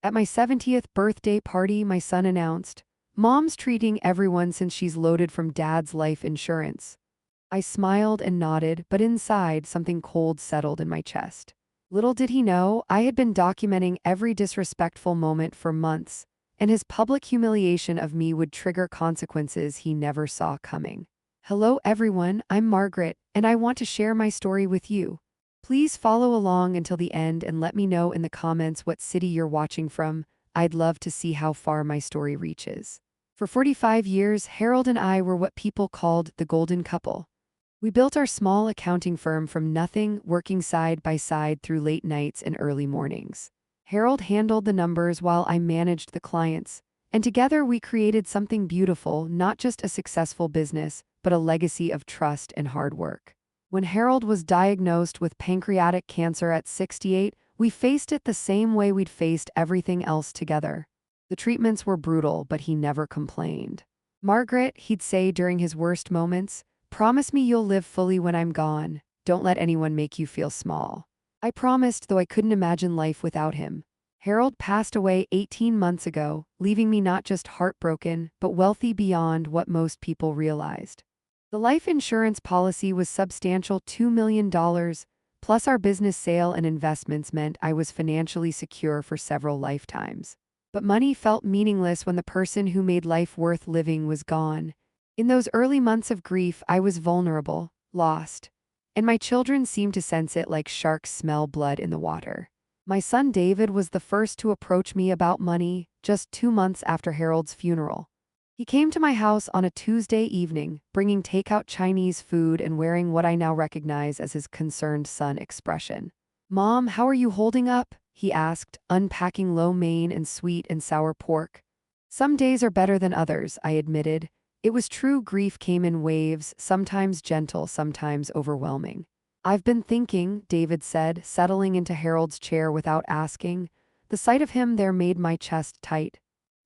At my 70th birthday party, my son announced, "Mom's treating everyone since she's loaded from Dad's life insurance." I smiled and nodded, but inside something cold settled in my chest. Little did he know, I had been documenting every disrespectful moment for months, and his public humiliation of me would trigger consequences he never saw coming. Hello everyone, I'm Margaret, and I want to share my story with you. Please follow along until the end and let me know in the comments what city you're watching from. I'd love to see how far my story reaches. For 45 years, Harold and I were what people called the golden couple. We built our small accounting firm from nothing, working side by side through late nights and early mornings. Harold handled the numbers while I managed the clients, and together we created something beautiful, not just a successful business, but a legacy of trust and hard work. When Harold was diagnosed with pancreatic cancer at 68, we faced it the same way we'd faced everything else together. The treatments were brutal, but he never complained. "Margaret," he'd say during his worst moments, "promise me you'll live fully when I'm gone. Don't let anyone make you feel small." I promised, though I couldn't imagine life without him. Harold passed away 18 months ago, leaving me not just heartbroken, but wealthy beyond what most people realized. The life insurance policy was substantial, $2 million, plus our business sale and investments meant I was financially secure for several lifetimes. But money felt meaningless when the person who made life worth living was gone. In those early months of grief, I was vulnerable, lost, and my children seemed to sense it like sharks smell blood in the water. My son David was the first to approach me about money, just 2 months after Harold's funeral. He came to my house on a Tuesday evening, bringing takeout Chinese food and wearing what I now recognize as his concerned son expression. "Mom, how are you holding up?" he asked, unpacking lo mein and sweet and sour pork. "Some days are better than others," I admitted. It was true, grief came in waves, sometimes gentle, sometimes overwhelming. "I've been thinking," David said, settling into Harold's chair without asking. The sight of him there made my chest tight.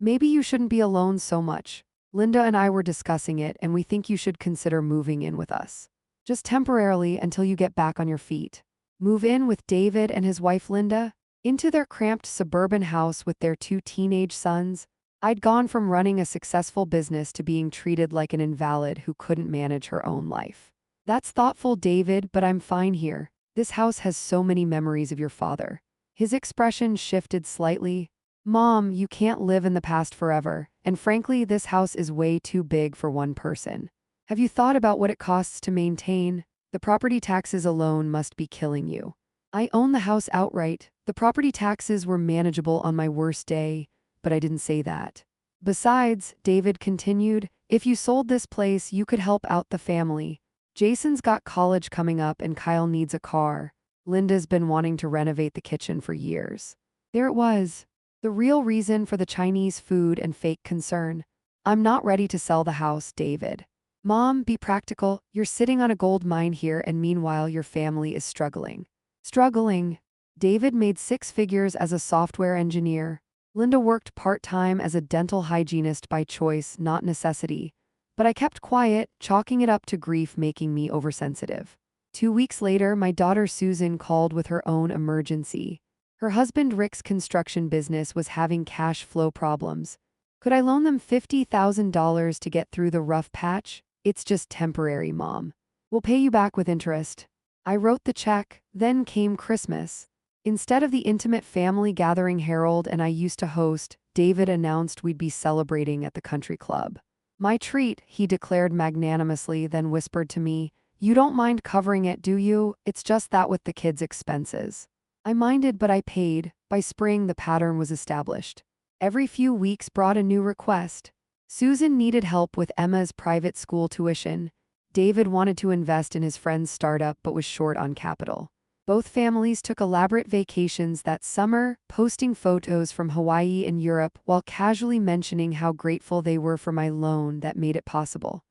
"Maybe you shouldn't be alone so much. Linda and I were discussing it, and we think you should consider moving in with us. Just temporarily until you get back on your feet." Move in with David and his wife Linda? Into their cramped suburban house with their 2 teenage sons? I'd gone from running a successful business to being treated like an invalid who couldn't manage her own life. "That's thoughtful, David, but I'm fine here. This house has so many memories of your father." His expression shifted slightly. "Mom, you can't live in the past forever, and frankly, this house is way too big for one person. Have you thought about what it costs to maintain? The property taxes alone must be killing you." I own the house outright. The property taxes were manageable on my worst day, but I didn't say that. "Besides," David continued, "if you sold this place, you could help out the family. Jason's got college coming up and Kyle needs a car. Linda's been wanting to renovate the kitchen for years." There it was. The real reason for the Chinese food and fake concern. "I'm not ready to sell the house, David." "Mom, be practical. You're sitting on a gold mine here, and meanwhile your family is struggling." Struggling? David made 6 figures as a software engineer. Linda worked part-time as a dental hygienist by choice, not necessity. But I kept quiet, chalking it up to grief making me oversensitive. 2 weeks later, my daughter Susan called with her own emergency. Her husband Rick's construction business was having cash flow problems. "Could I loan them $50,000 to get through the rough patch?" "It's just temporary, Mom. We'll pay you back with interest." I wrote the check. Then came Christmas. Instead of the intimate family gathering Harold and I used to host, David announced we'd be celebrating at the country club. "My treat," he declared magnanimously, then whispered to me, "You don't mind covering it, do you? It's just that with the kids' expenses." I minded, but I paid. By spring, the pattern was established. Every few weeks brought a new request. Susan needed help with Emma's private school tuition. David wanted to invest in his friend's startup but was short on capital. Both families took elaborate vacations that summer, posting photos from Hawaii and Europe while casually mentioning how grateful they were for my loan that made it possible.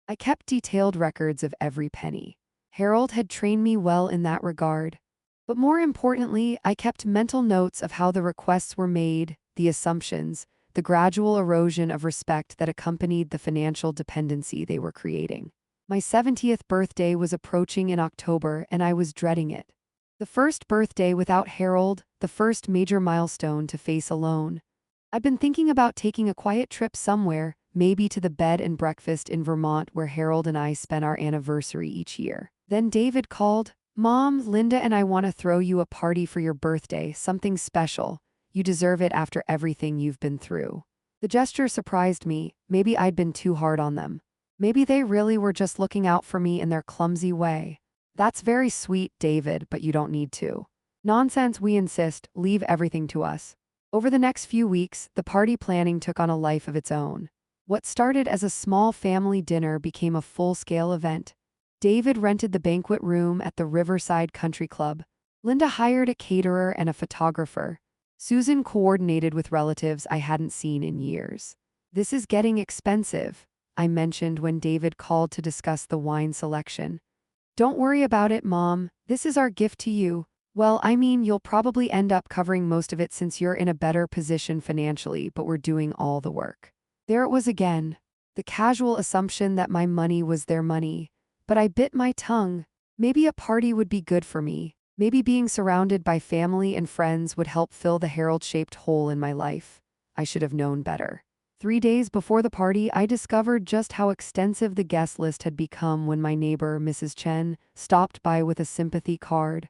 I kept detailed records of every penny. Harold had trained me well in that regard. But more importantly, I kept mental notes of how the requests were made, the assumptions, the gradual erosion of respect that accompanied the financial dependency they were creating. My 70th birthday was approaching in October, and I was dreading it. The first birthday without Harold, the first major milestone to face alone. I'd been thinking about taking a quiet trip somewhere, maybe to the bed and breakfast in Vermont where Harold and I spent our anniversary each year. Then David called. Mom, Linda and I want to throw you a party for your birthday, something special. You deserve it after everything you've been through. The gesture surprised me. Maybe I'd been too hard on them. Maybe they really were just looking out for me in their clumsy way. That's very sweet, David, but you don't need to. Nonsense, we insist. Leave everything to us. Over the next few weeks, the party planning took on a life of its own. What started as a small family dinner became a full-scale event. David rented the banquet room at the Riverside Country Club. Linda hired a caterer and a photographer. Susan coordinated with relatives I hadn't seen in years. This is getting expensive, I mentioned when David called to discuss the wine selection. Don't worry about it, Mom. This is our gift to you. Well, I mean, you'll probably end up covering most of it since you're in a better position financially, but we're doing all the work. There it was again. The casual assumption that my money was their money. But I bit my tongue. Maybe a party would be good for me. Maybe being surrounded by family and friends would help fill the Harold-shaped hole in my life. I should have known better. 3 days before the party, I discovered just how extensive the guest list had become when my neighbor, Mrs. Chen, stopped by with a sympathy card.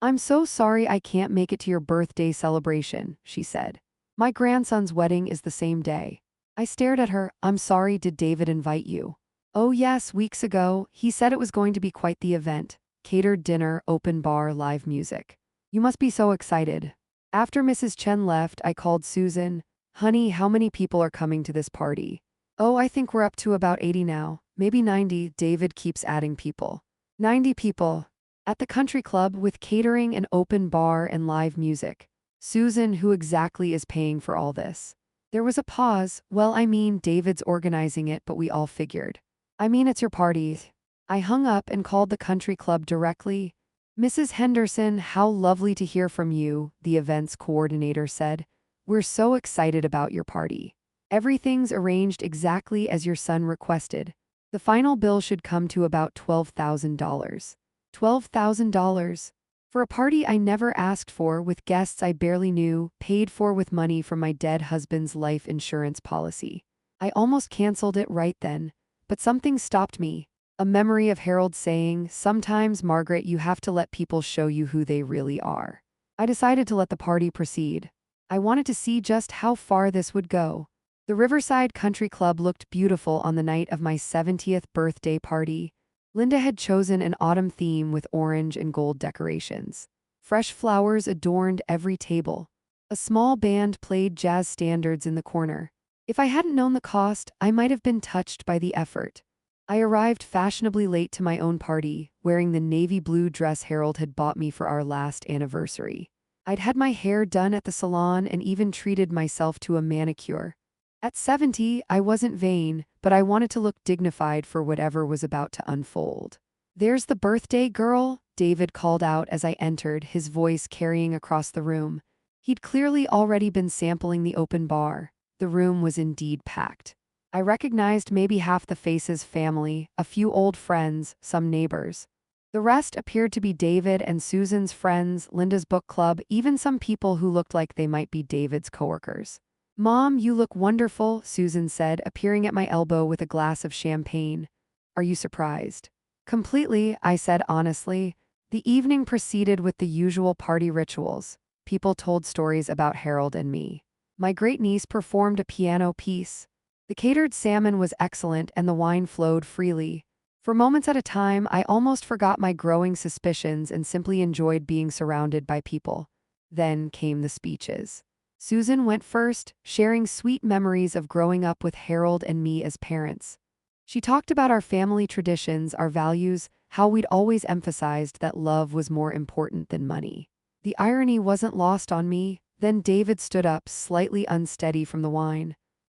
I'm so sorry I can't make it to your birthday celebration, she said. My grandson's wedding is the same day. I stared at her. I'm sorry, did David invite you? Oh yes, weeks ago. He said it was going to be quite the event. Catered dinner, open bar, live music. You must be so excited. After Mrs. Chen left, I called Susan. Honey, how many people are coming to this party? Oh, I think we're up to about 80 now. Maybe 90. David keeps adding people. 90 people. At the country club with catering and open bar and live music. Susan, who exactly is paying for all this? There was a pause. Well, I mean, David's organizing it, but we all figured. I mean, it's your party. I hung up and called the country club directly. Mrs. Henderson, how lovely to hear from you, the events coordinator said. We're so excited about your party. Everything's arranged exactly as your son requested. The final bill should come to about $12,000. $12,000? For a party I never asked for, with guests I barely knew, paid for with money from my dead husband's life insurance policy. I almost canceled it right then, but something stopped me. A memory of Harold saying, sometimes, Margaret, you have to let people show you who they really are. I decided to let the party proceed. I wanted to see just how far this would go. The Riverside Country Club looked beautiful on the night of my 70th birthday party. Linda had chosen an autumn theme with orange and gold decorations. Fresh flowers adorned every table. A small band played jazz standards in the corner. If I hadn't known the cost, I might have been touched by the effort. I arrived fashionably late to my own party, wearing the navy blue dress Harold had bought me for our last anniversary. I'd had my hair done at the salon and even treated myself to a manicure. At 70, I wasn't vain, but I wanted to look dignified for whatever was about to unfold. There's the birthday girl, David called out as I entered, his voice carrying across the room. He'd clearly already been sampling the open bar. The room was indeed packed. I recognized maybe half the faces, family, a few old friends, some neighbors. The rest appeared to be David and Susan's friends, Linda's book club, even some people who looked like they might be David's coworkers. Mom, you look wonderful, Susan said, appearing at my elbow with a glass of champagne. Are you surprised? Completely, I said honestly. The evening proceeded with the usual party rituals. People told stories about Harold and me. My great-niece performed a piano piece. The catered salmon was excellent and the wine flowed freely. For moments at a time, I almost forgot my growing suspicions and simply enjoyed being surrounded by people. Then came the speeches. Susan went first, sharing sweet memories of growing up with Harold and me as parents. She talked about our family traditions, our values, how we'd always emphasized that love was more important than money. The irony wasn't lost on me. Then David stood up, slightly unsteady from the wine.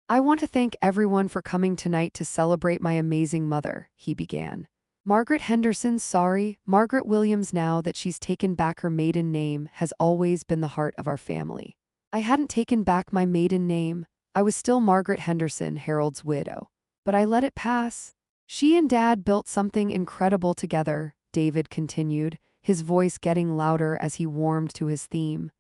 I want to thank everyone for coming tonight to celebrate my amazing mother, he began. Margaret Henderson, sorry, Margaret Williams, now that she's taken back her maiden name, has always been the heart of our family. I hadn't taken back my maiden name. I was still Margaret Henderson, Harold's widow. But I let it pass. She and Dad built something incredible together, David continued, his voice getting louder as he warmed to his theme.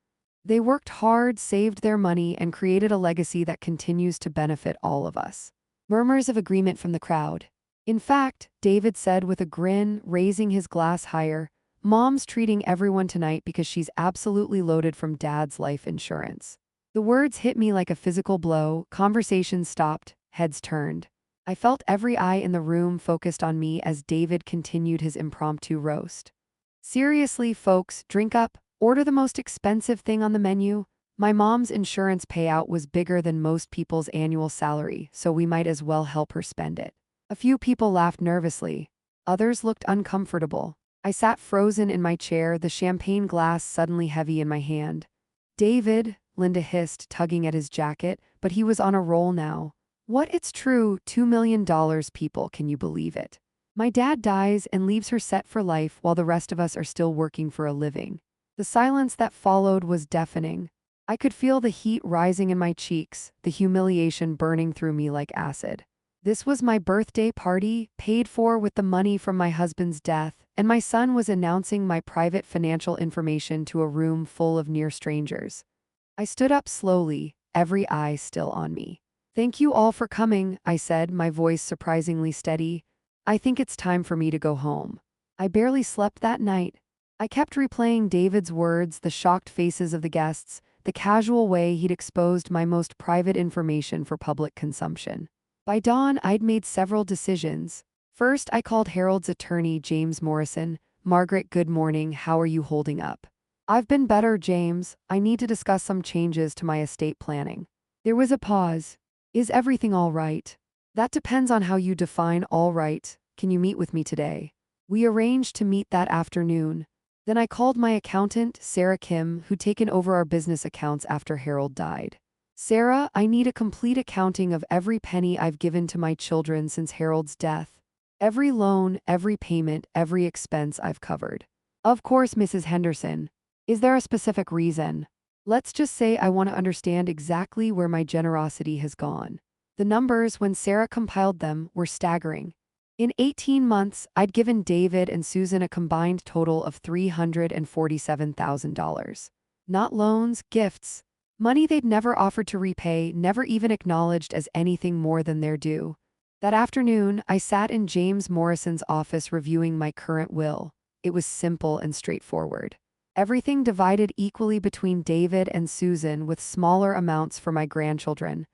They worked hard, saved their money, and created a legacy that continues to benefit all of us. Murmurs of agreement from the crowd. In fact, David said with a grin, raising his glass higher, Mom's treating everyone tonight because she's absolutely loaded from Dad's life insurance. The words hit me like a physical blow. Conversations stopped, heads turned. I felt every eye in the room focused on me as David continued his impromptu roast. Seriously, folks, drink up, order the most expensive thing on the menu. My mom's insurance payout was bigger than most people's annual salary, so we might as well help her spend it. A few people laughed nervously. Others looked uncomfortable. I sat frozen in my chair, the champagne glass suddenly heavy in my hand. David, Linda hissed, tugging at his jacket, but he was on a roll now. What? It's true, $2 million, people, can you believe it? My dad dies and leaves her set for life while the rest of us are still working for a living. The silence that followed was deafening. I could feel the heat rising in my cheeks, the humiliation burning through me like acid. This was my birthday party, paid for with the money from my husband's death, and my son was announcing my private financial information to a room full of near strangers. I stood up slowly, every eye still on me. Thank you all for coming, I said, my voice surprisingly steady. I think it's time for me to go home. I barely slept that night. I kept replaying David's words, the shocked faces of the guests, the casual way he'd exposed my most private information for public consumption. By dawn, I'd made several decisions. First, I called Harold's attorney, James Morrison. Margaret, good morning, how are you holding up? I've been better, James. I need to discuss some changes to my estate planning. There was a pause. Is everything all right? That depends on how you define all right. Can you meet with me today? We arranged to meet that afternoon. Then I called my accountant, Sarah Kim, who'd taken over our business accounts after Harold died. Sarah, I need a complete accounting of every penny I've given to my children since Harold's death. Every loan, every payment, every expense I've covered. Of course, Mrs. Henderson. Is there a specific reason? Let's just say I want to understand exactly where my generosity has gone. The numbers, when Sarah compiled them, were staggering. In 18 months, I'd given David and Susan a combined total of $347,000. Not loans, gifts. Money they'd never offered to repay, never even acknowledged as anything more than their due. That afternoon, I sat in James Morrison's office reviewing my current will. It was simple and straightforward. Everything divided equally between David and Susan, with smaller amounts for my grandchildren.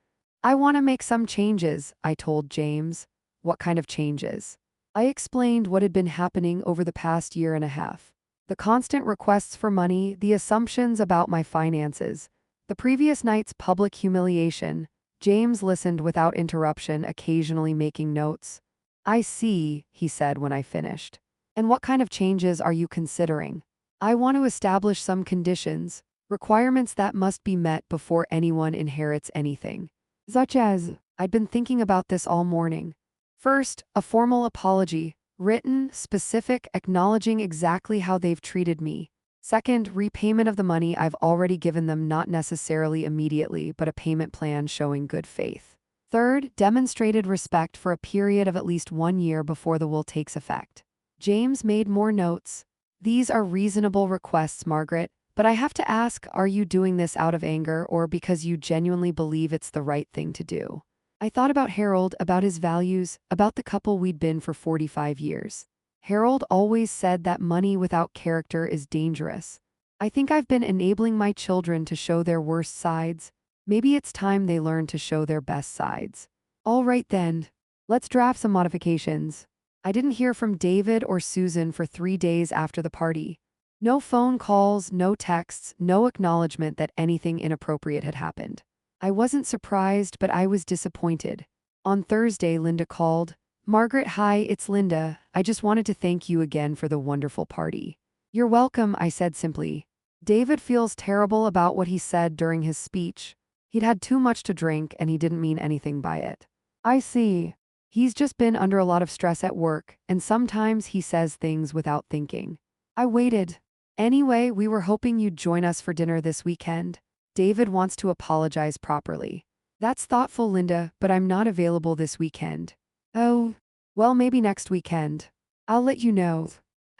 I want to make some changes, I told James. What kind of changes? I explained what had been happening over the past year and a half. The constant requests for money, the assumptions about my finances, the previous night's public humiliation. James listened without interruption, occasionally making notes. I see, he said when I finished. And what kind of changes are you considering? I want to establish some conditions, requirements that must be met before anyone inherits anything. Such as, I'd been thinking about this all morning. First, a formal apology, written, specific, acknowledging exactly how they've treated me. Second, repayment of the money I've already given them, not necessarily immediately, but a payment plan showing good faith. Third, demonstrated respect for a period of at least 1 year before the will takes effect. James made more notes. These are reasonable requests, Margaret, but I have to ask, are you doing this out of anger or because you genuinely believe it's the right thing to do? I thought about Harold, about his values, about the couple we'd been for 45 years. Harold always said that money without character is dangerous. I think I've been enabling my children to show their worst sides. Maybe it's time they learn to show their best sides. All right then. Let's draft some modifications. I didn't hear from David or Susan for 3 days after the party. No phone calls, no texts, no acknowledgement that anything inappropriate had happened. I wasn't surprised, but I was disappointed. On Thursday, Linda called. Margaret, hi, it's Linda. I just wanted to thank you again for the wonderful party. You're welcome, I said simply. David feels terrible about what he said during his speech. He'd had too much to drink and he didn't mean anything by it. I see. He's just been under a lot of stress at work, and sometimes he says things without thinking. I waited. Anyway, we were hoping you'd join us for dinner this weekend. David wants to apologize properly. That's thoughtful, Linda, but I'm not available this weekend. Oh, well, maybe next weekend. I'll let you know.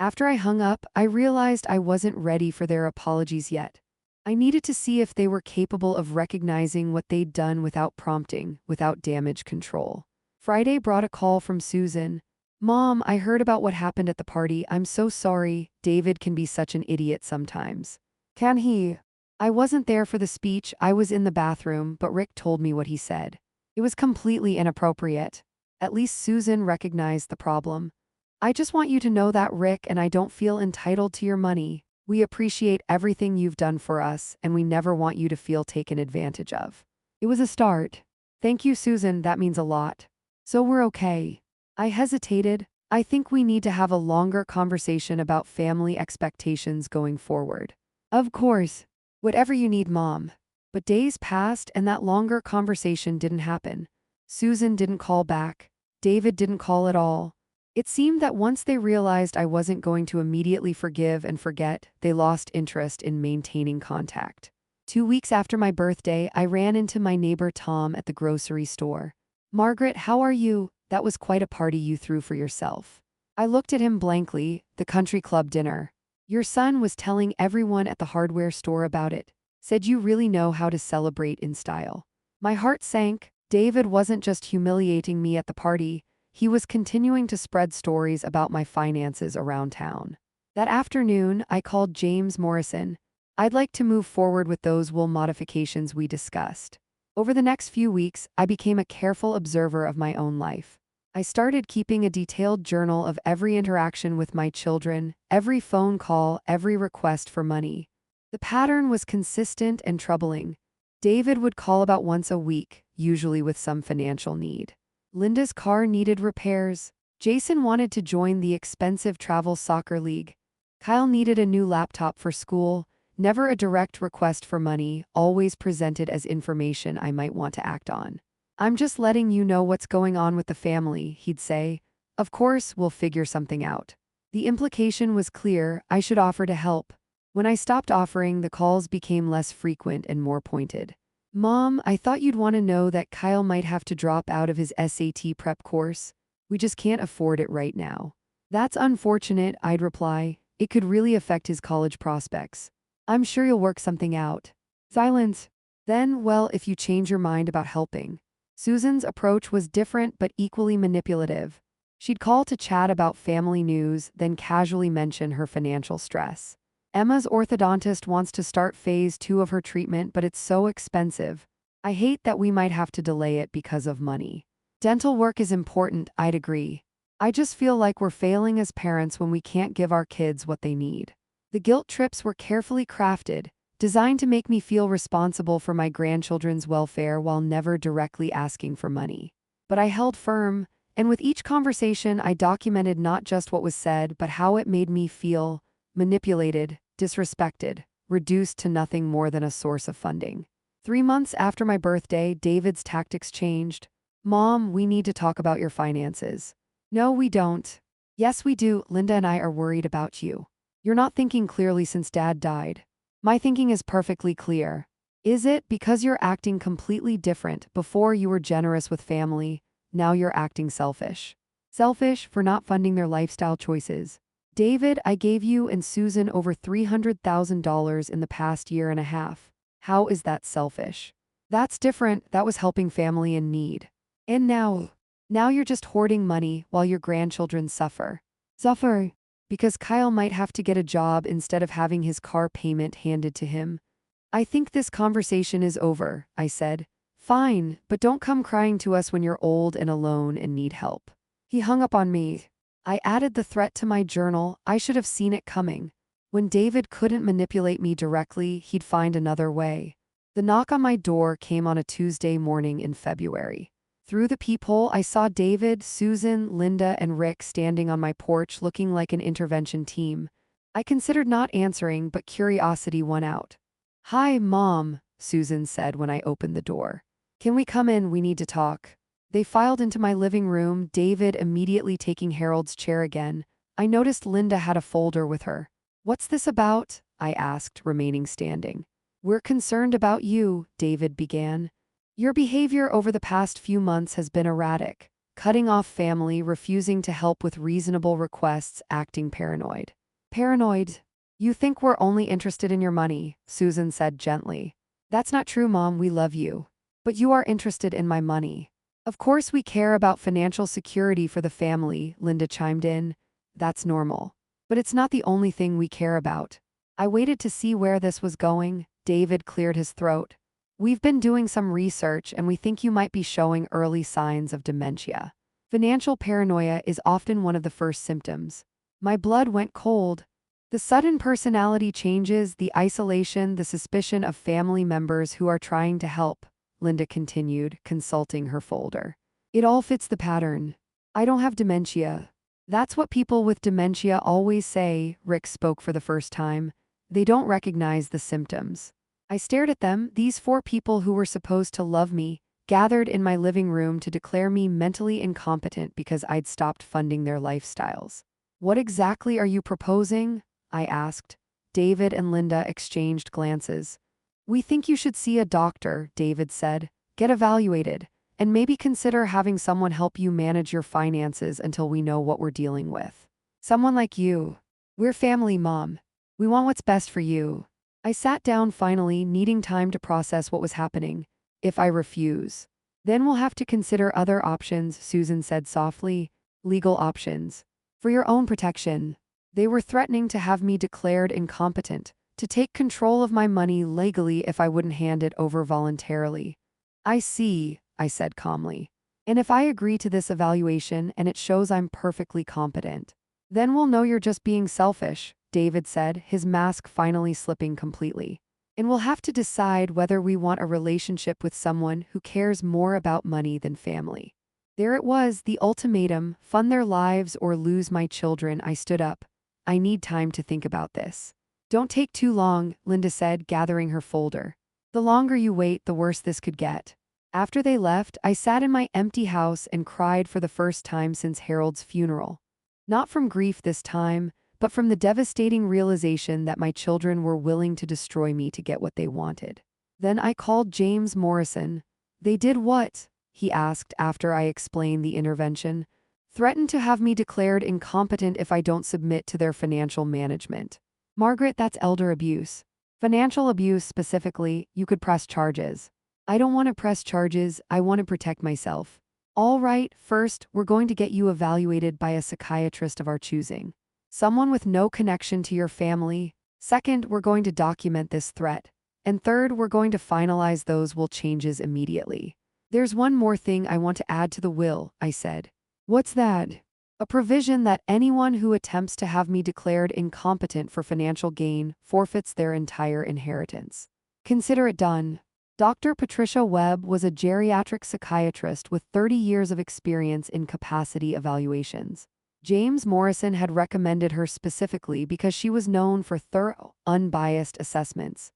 After I hung up, I realized I wasn't ready for their apologies yet. I needed to see if they were capable of recognizing what they'd done without prompting, without damage control. Friday brought a call from Susan. "Mom, I heard about what happened at the party. I'm so sorry. David can be such an idiot sometimes." "Can he?" "I wasn't there for the speech. I was in the bathroom, but Rick told me what he said. It was completely inappropriate." At least Susan recognized the problem. "I just want you to know that, Rick, and I don't feel entitled to your money. We appreciate everything you've done for us, and we never want you to feel taken advantage of." It was a start. "Thank you, Susan, that means a lot." "So we're okay." I hesitated. "I think we need to have a longer conversation about family expectations going forward." "Of course. Whatever you need, Mom." But days passed and that longer conversation didn't happen. Susan didn't call back. David didn't call at all. It seemed that once they realized I wasn't going to immediately forgive and forget, they lost interest in maintaining contact. 2 weeks after my birthday, I ran into my neighbor Tom at the grocery store. "Margaret, how are you? That was quite a party you threw for yourself." I looked at him blankly. "The country club dinner. Your son was telling everyone at the hardware store about it. Said you really know how to celebrate in style." My heart sank. David wasn't just humiliating me at the party. He was continuing to spread stories about my finances around town. That afternoon, I called James Morrison. "I'd like to move forward with those will modifications we discussed." Over the next few weeks, I became a careful observer of my own life. I started keeping a detailed journal of every interaction with my children, every phone call, every request for money. The pattern was consistent and troubling. David would call about once a week, usually with some financial need. Linda's car needed repairs. Jason wanted to join the expensive travel soccer league. Kyle needed a new laptop for school. Never a direct request for money, always presented as information I might want to act on. "I'm just letting you know what's going on with the family," he'd say. "Of course, we'll figure something out." The implication was clear. I should offer to help. When I stopped offering, the calls became less frequent and more pointed. "Mom, I thought you'd want to know that Kyle might have to drop out of his SAT prep course. We just can't afford it right now." "That's unfortunate," I'd reply. "It could really affect his college prospects." "I'm sure you'll work something out." Silence. Then, "Well, if you change your mind about helping." Susan's approach was different but equally manipulative. She'd call to chat about family news, then casually mention her financial stress. "Emma's orthodontist wants to start phase 2 of her treatment, but it's so expensive. I hate that we might have to delay it because of money." "Dental work is important," I'd agree. "I just feel like we're failing as parents when we can't give our kids what they need." The guilt trips were carefully crafted, designed to make me feel responsible for my grandchildren's welfare while never directly asking for money. But I held firm, and with each conversation I documented not just what was said but how it made me feel: manipulated, disrespected, reduced to nothing more than a source of funding. 3 months after my birthday, David's tactics changed. "Mom, we need to talk about your finances." "No, we don't." "Yes, we do. Linda and I are worried about you. You're not thinking clearly since Dad died." "My thinking is perfectly clear." "Is it? Because you're acting completely different. Before you were generous with family, now you're acting selfish." "Selfish for not funding their lifestyle choices." "David, I gave you and Susan over $300,000 in the past year and a half. How is that selfish?" "That's different. That was helping family in need." "And now you're just hoarding money while your grandchildren suffer." "Suffer?" "Because Kyle might have to get a job instead of having his car payment handed to him." "I think this conversation is over," I said. "Fine, but don't come crying to us when you're old and alone and need help." He hung up on me. I added the threat to my journal. I should have seen it coming. When David couldn't manipulate me directly, he'd find another way. The knock on my door came on a Tuesday morning in February. Through the peephole, I saw David, Susan, Linda, and Rick standing on my porch looking like an intervention team. I considered not answering, but curiosity won out. "Hi, Mom," Susan said when I opened the door. "Can we come in? We need to talk." They filed into my living room, David immediately taking Harold's chair again. I noticed Linda had a folder with her. "What's this about?" I asked, remaining standing. "We're concerned about you," David began. "Your behavior over the past few months has been erratic. cutting off family, refusing to help with reasonable requests, acting paranoid. Paranoid? You think we're only interested in your money, Susan said gently. That's not true, Mom, we love you. But you are interested in my money. Of course we care about financial security for the family, Linda chimed in. That's normal. But it's not the only thing we care about. I waited to see where this was going. David cleared his throat. We've been doing some research and we think you might be showing early signs of dementia. Financial paranoia is often one of the first symptoms. My blood went cold. The sudden personality changes, the isolation, the suspicion of family members who are trying to help, Linda continued, consulting her folder. It all fits the pattern. I don't have dementia. That's what people with dementia always say, Rick spoke for the first time. They don't recognize the symptoms. I stared at them, these 4 people who were supposed to love me, gathered in my living room to declare me mentally incompetent because I'd stopped funding their lifestyles. What exactly are you proposing? I asked. David and Linda exchanged glances. We think you should see a doctor, David said. Get evaluated, and maybe consider having someone help you manage your finances until we know what we're dealing with. Someone like you. We're family, Mom. We want what's best for you. I sat down finally, needing time to process what was happening. If I refuse, then we'll have to consider other options, Susan said softly. Legal options. For your own protection. They were threatening to have me declared incompetent, to take control of my money legally if I wouldn't hand it over voluntarily. I see, I said calmly. And if I agree to this evaluation and it shows I'm perfectly competent, then we'll know you're just being selfish, David said, his mask finally slipping completely. And we'll have to decide whether we want a relationship with someone who cares more about money than family. There it was, the ultimatum, fund their lives or lose my children. I stood up. I need time to think about this. Don't take too long, Linda said, gathering her folder. The longer you wait, the worse this could get. After they left, I sat in my empty house and cried for the first time since Harold's funeral. Not from grief this time, but from the devastating realization that my children were willing to destroy me to get what they wanted. Then I called James Morrison. They did what? He asked after I explained the intervention. Threatened to have me declared incompetent if I don't submit to their financial management. Margaret, that's elder abuse. Financial abuse specifically, you could press charges. I don't want to press charges, I want to protect myself. All right, first, we're going to get you evaluated by a psychiatrist of our choosing. Someone with no connection to your family. Second, we're going to document this threat. And third, we're going to finalize those will changes immediately. There's one more thing I want to add to the will, I said. What's that? A provision that anyone who attempts to have me declared incompetent for financial gain forfeits their entire inheritance. Consider it done. Dr. Patricia Webb was a geriatric psychiatrist with 30 years of experience in capacity evaluations. James Morrison had recommended her specifically because she was known for thorough, unbiased assessments.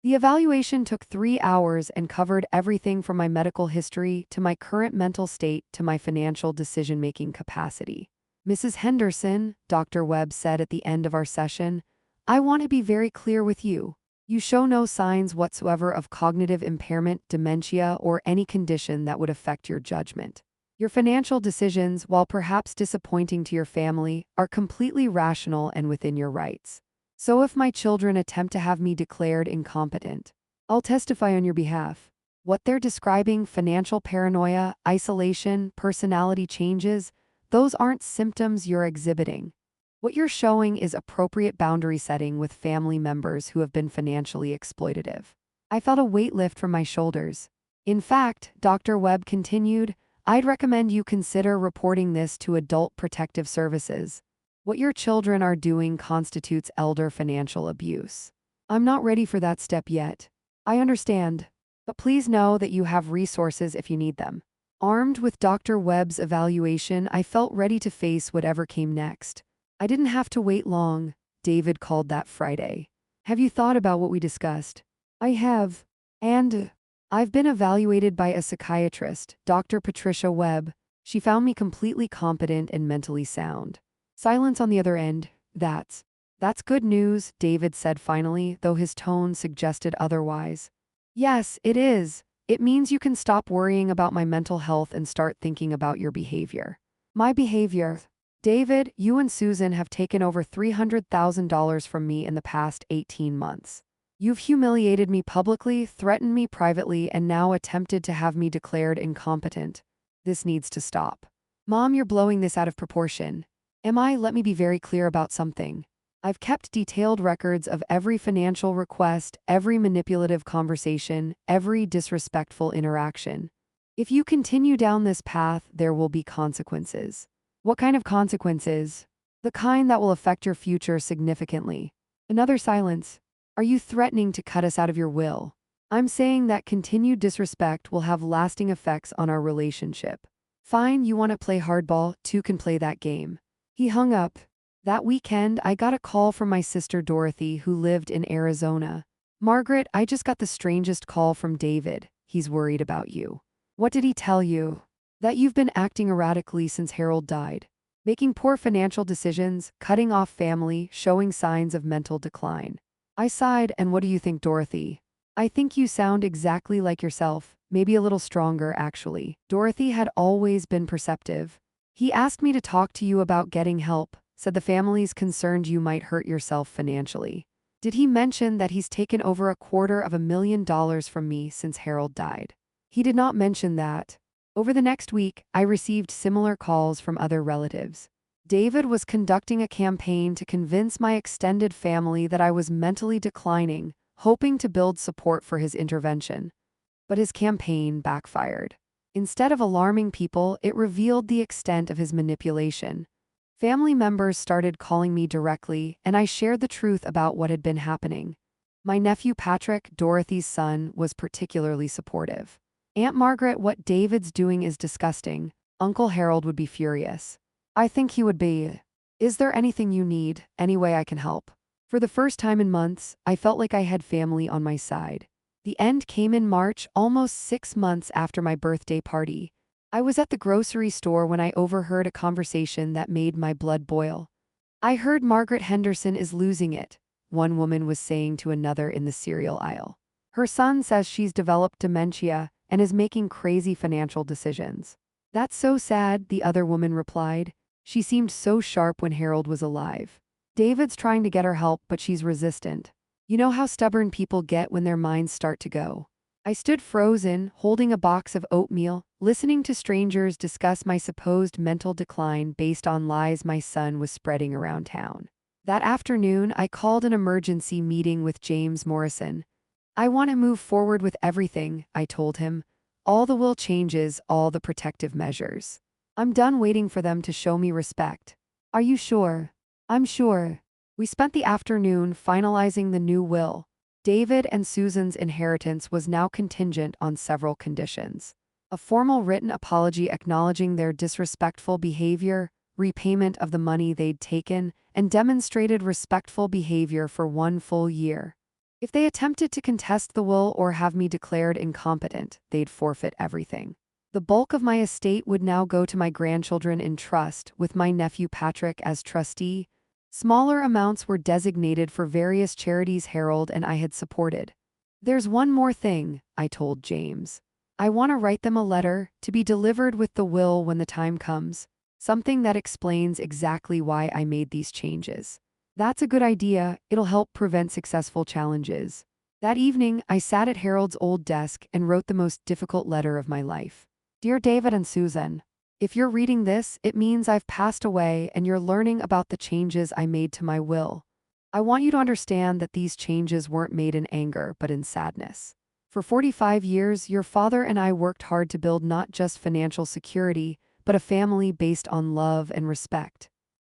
The evaluation took 3 hours and covered everything from my medical history to my current mental state to my financial decision-making capacity. Mrs. Henderson, Dr. Webb said at the end of our session, I want to be very clear with you. You show no signs whatsoever of cognitive impairment, dementia, or any condition that would affect your judgment. Your financial decisions, while perhaps disappointing to your family, are completely rational and within your rights. So if my children attempt to have me declared incompetent, I'll testify on your behalf. What they're describing, financial paranoia, isolation, personality changes, those aren't symptoms you're exhibiting. What you're showing is appropriate boundary setting with family members who have been financially exploitative. I felt a weight lift from my shoulders. In fact, Dr. Webb continued, I'd recommend you consider reporting this to Adult Protective Services. What your children are doing constitutes elder financial abuse. I'm not ready for that step yet. I understand. But please know that you have resources if you need them. Armed with Dr. Webb's evaluation, I felt ready to face whatever came next. I didn't have to wait long, David called that Friday. Have you thought about what we discussed? I have. And I've been evaluated by a psychiatrist, Dr. Patricia Webb. She found me completely competent and mentally sound. Silence on the other end. That's good news, David said finally, though his tone suggested otherwise. Yes, it is. It means you can stop worrying about my mental health and start thinking about your behavior. My behavior. David, you and Susan have taken over $300,000 from me in the past 18 months. You've humiliated me publicly, threatened me privately, and now attempted to have me declared incompetent. This needs to stop. Mom, you're blowing this out of proportion. Am I? Let me be very clear about something. I've kept detailed records of every financial request, every manipulative conversation, every disrespectful interaction. If you continue down this path, there will be consequences. What kind of consequences? The kind that will affect your future significantly. Another silence. Are you threatening to cut us out of your will? I'm saying that continued disrespect will have lasting effects on our relationship. Fine, you want to play hardball, two can play that game. He hung up. That weekend, I got a call from my sister Dorothy, who lived in Arizona. Margaret, I just got the strangest call from David. He's worried about you. What did he tell you? That you've been acting erratically since Harold died. Making poor financial decisions, cutting off family, showing signs of mental decline. I sighed, and what do you think, Dorothy? I think you sound exactly like yourself, maybe a little stronger, actually. Dorothy had always been perceptive. He asked me to talk to you about getting help, said the family's concerned you might hurt yourself financially. Did he mention that he's taken over $250,000 from me since Harold died? He did not mention that. Over the next week, I received similar calls from other relatives. David was conducting a campaign to convince my extended family that I was mentally declining, hoping to build support for his intervention. But his campaign backfired. Instead of alarming people, it revealed the extent of his manipulation. Family members started calling me directly, and I shared the truth about what had been happening. My nephew Patrick, Dorothy's son, was particularly supportive. Aunt Margaret, what David's doing is disgusting. Uncle Harold would be furious. I think he would be. Is there anything you need, any way I can help? For the first time in months, I felt like I had family on my side. The end came in March, almost 6 months after my birthday party. I was at the grocery store when I overheard a conversation that made my blood boil. I heard Margaret Henderson is losing it, one woman was saying to another in the cereal aisle. Her son says she's developed dementia and is making crazy financial decisions. That's so sad, the other woman replied. She seemed so sharp when Harold was alive. David's trying to get her help, but she's resistant. You know how stubborn people get when their minds start to go. I stood frozen, holding a box of oatmeal, listening to strangers discuss my supposed mental decline based on lies my son was spreading around town. That afternoon, I called an emergency meeting with James Morrison. I want to move forward with everything, I told him. All the will changes, all the protective measures. I'm done waiting for them to show me respect. Are you sure? I'm sure. We spent the afternoon finalizing the new will. David and Susan's inheritance was now contingent on several conditions. A formal written apology acknowledging their disrespectful behavior, repayment of the money they'd taken, and demonstrated respectful behavior for 1 full year. If they attempted to contest the will or have me declared incompetent, they'd forfeit everything. The bulk of my estate would now go to my grandchildren in trust, with my nephew Patrick as trustee. Smaller amounts were designated for various charities Harold and I had supported. There's one more thing, I told James. I want to write them a letter, to be delivered with the will when the time comes. Something that explains exactly why I made these changes. That's a good idea, it'll help prevent successful challenges. That evening, I sat at Harold's old desk and wrote the most difficult letter of my life. Dear David and Susan, if you're reading this, it means I've passed away and you're learning about the changes I made to my will. I want you to understand that these changes weren't made in anger but in sadness. For 45 years, your father and I worked hard to build not just financial security, but a family based on love and respect.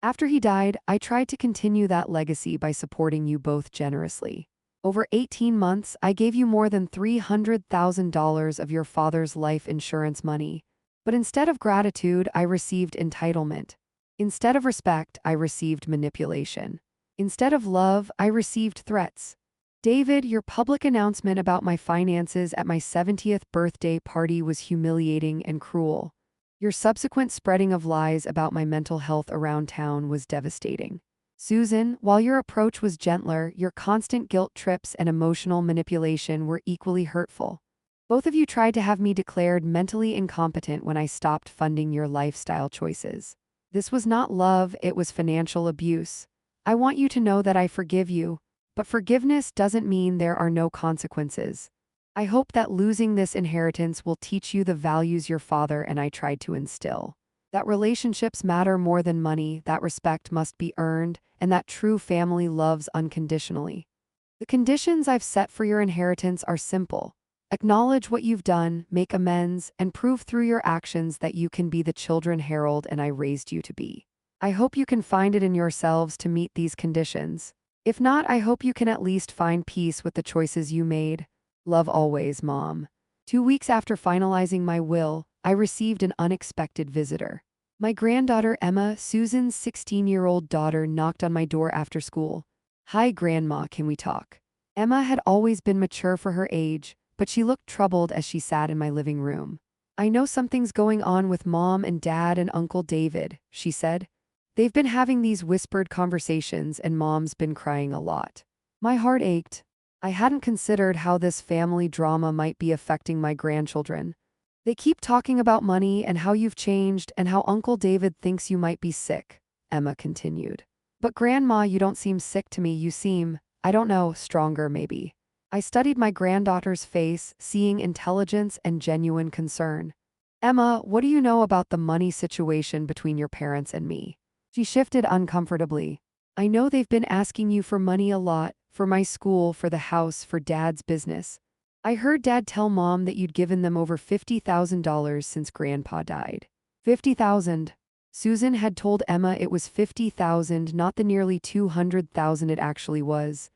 After he died, I tried to continue that legacy by supporting you both generously. Over 18 months, I gave you more than $300,000 of your father's life insurance money. But instead of gratitude, I received entitlement. Instead of respect, I received manipulation. Instead of love, I received threats. David, your public announcement about my finances at my 70th birthday party was humiliating and cruel. Your subsequent spreading of lies about my mental health around town was devastating. Susan, while your approach was gentler, your constant guilt trips and emotional manipulation were equally hurtful. Both of you tried to have me declared mentally incompetent when I stopped funding your lifestyle choices. This was not love, it was financial abuse. I want you to know that I forgive you, but forgiveness doesn't mean there are no consequences. I hope that losing this inheritance will teach you the values your father and I tried to instill. That relationships matter more than money, that respect must be earned, and that true family loves unconditionally. The conditions I've set for your inheritance are simple. Acknowledge what you've done, make amends, and prove through your actions that you can be the children Harold and I raised you to be. I hope you can find it in yourselves to meet these conditions. If not, I hope you can at least find peace with the choices you made. Love always, Mom. 2 weeks after finalizing my will, I received an unexpected visitor. My granddaughter Emma, Susan's 16-year-old daughter, knocked on my door after school. "Hi, Grandma, can we talk?" Emma had always been mature for her age, but she looked troubled as she sat in my living room. "I know something's going on with Mom and Dad and Uncle David," she said. "They've been having these whispered conversations and Mom's been crying a lot." My heart ached. I hadn't considered how this family drama might be affecting my grandchildren. "They keep talking about money and how you've changed and how Uncle David thinks you might be sick," Emma continued. "But Grandma, you don't seem sick to me, you seem, I don't know, stronger maybe." I studied my granddaughter's face, seeing intelligence and genuine concern. "Emma, what do you know about the money situation between your parents and me?" She shifted uncomfortably. "I know they've been asking you for money a lot, for my school, for the house, for Dad's business. I heard Dad tell Mom that you'd given them over $50,000 since Grandpa died." $50,000. Susan had told Emma it was $50,000, not the nearly $200,000 it actually was.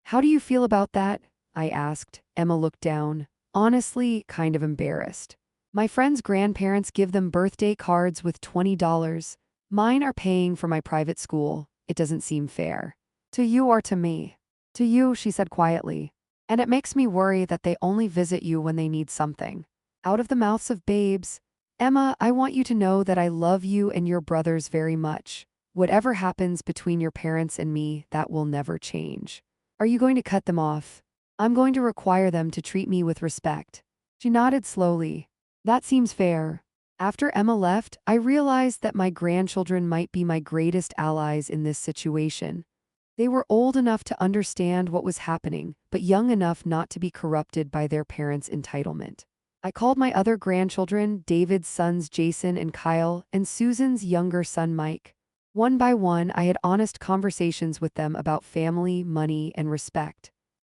"How do you feel about that?" I asked. Emma looked down. "Honestly, kind of embarrassed. My friends' grandparents give them birthday cards with $20. Mine are paying for my private school. It doesn't seem fair." "To you or to me?" "To you," she said quietly. "And it makes me worry that they only visit you when they need something." Out of the mouths of babes. "Emma, I want you to know that I love you and your brothers very much. Whatever happens between your parents and me, that will never change. Are you going to cut them off?" "I'm going to require them to treat me with respect." She nodded slowly. "That seems fair." After Emma left, I realized that my grandchildren might be my greatest allies in this situation. They were old enough to understand what was happening, but young enough not to be corrupted by their parents' entitlement. I called my other grandchildren, David's sons Jason and Kyle, and Susan's younger son Mike. One by one, I had honest conversations with them about family, money, and respect.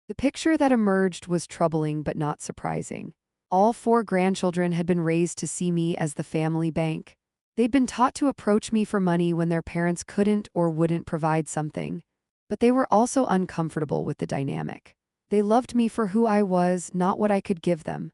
The picture that emerged was troubling but not surprising. All 4 grandchildren had been raised to see me as the family bank. They'd been taught to approach me for money when their parents couldn't or wouldn't provide something. But they were also uncomfortable with the dynamic. They loved me for who I was, not what I could give them.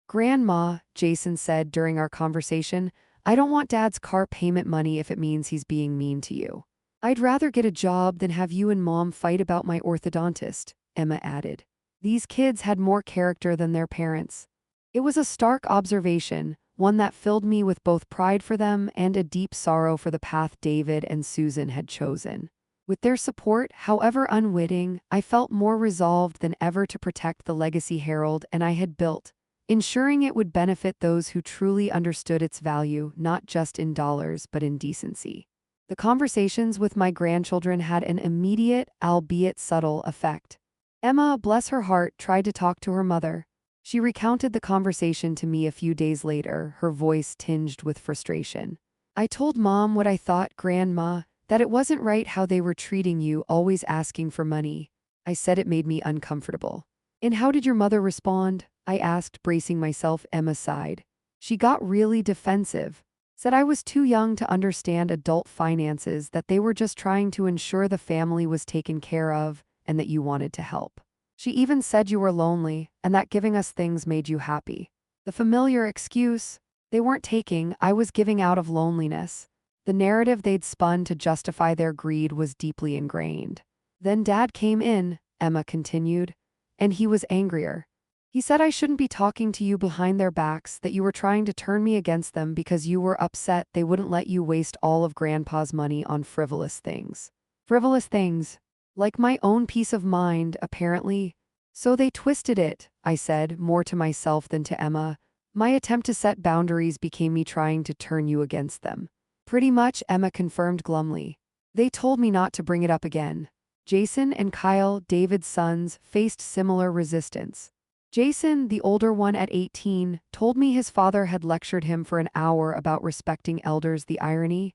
"Grandma," Jason said during our conversation, "I don't want Dad's car payment money if it means he's being mean to you." "I'd rather get a job than have you and Mom fight about my orthodontist," Emma added. These kids had more character than their parents. It was a stark observation, one that filled me with both pride for them and a deep sorrow for the path David and Susan had chosen. With their support, however unwitting, I felt more resolved than ever to protect the legacy Harold and I had built, ensuring it would benefit those who truly understood its value, not just in dollars but in decency. The conversations with my grandchildren had an immediate, albeit subtle, effect. Emma, bless her heart, tried to talk to her mother. She recounted the conversation to me a few days later, her voice tinged with frustration. "I told Mom what I thought, Grandma, that it wasn't right how they were treating you, always asking for money. I said it made me uncomfortable." "And how did your mother respond?" I asked, bracing myself. Emma sighed. "She got really defensive. Said I was too young to understand adult finances, that they were just trying to ensure the family was taken care of, and that you wanted to help. She even said you were lonely, and that giving us things made you happy." The familiar excuse. They weren't taking, I was giving out of loneliness. The narrative they'd spun to justify their greed was deeply ingrained. "Then Dad came in," Emma continued, "and he was angrier. He said I shouldn't be talking to you behind their backs, that you were trying to turn me against them because you were upset they wouldn't let you waste all of Grandpa's money on frivolous things." Frivolous things. Like my own peace of mind, apparently. So they twisted it, I said, more to myself than to Emma. My attempt to set boundaries became me trying to turn you against them. Pretty much, Emma confirmed glumly. They told me not to bring it up again. Jason and Kyle, David's sons, faced similar resistance. Jason, the older one at 18, told me his father had lectured him for an hour about respecting elders, the irony,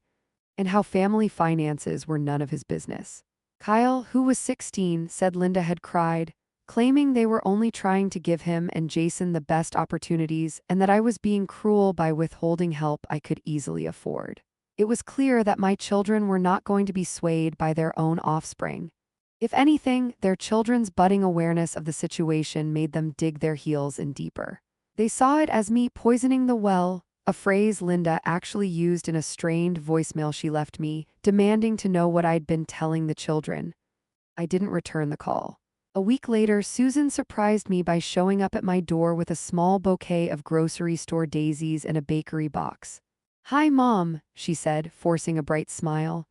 and how family finances were none of his business. Kyle, who was 16, said Linda had cried, claiming they were only trying to give him and Jason the best opportunities and that I was being cruel by withholding help I could easily afford. It was clear that my children were not going to be swayed by their own offspring. If anything, their children's budding awareness of the situation made them dig their heels in deeper. They saw it as me poisoning the well, a phrase Linda actually used in a strained voicemail she left me, demanding to know what I'd been telling the children. I didn't return the call. A week later, Susan surprised me by showing up at my door with a small bouquet of grocery store daisies and a bakery box. "Hi, Mom," she said, forcing a bright smile.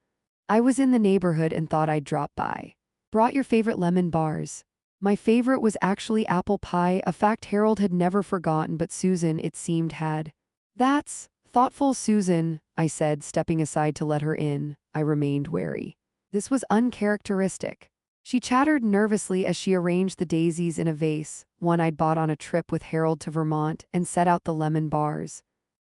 "I was in the neighborhood and thought I'd drop by. Brought your favorite lemon bars." My favorite was actually apple pie, a fact Harold had never forgotten, but Susan, it seemed, had. "That's thoughtful, Susan," I said, stepping aside to let her in. I remained wary. This was uncharacteristic. She chattered nervously as she arranged the daisies in a vase, one I'd bought on a trip with Harold to Vermont, and set out the lemon bars.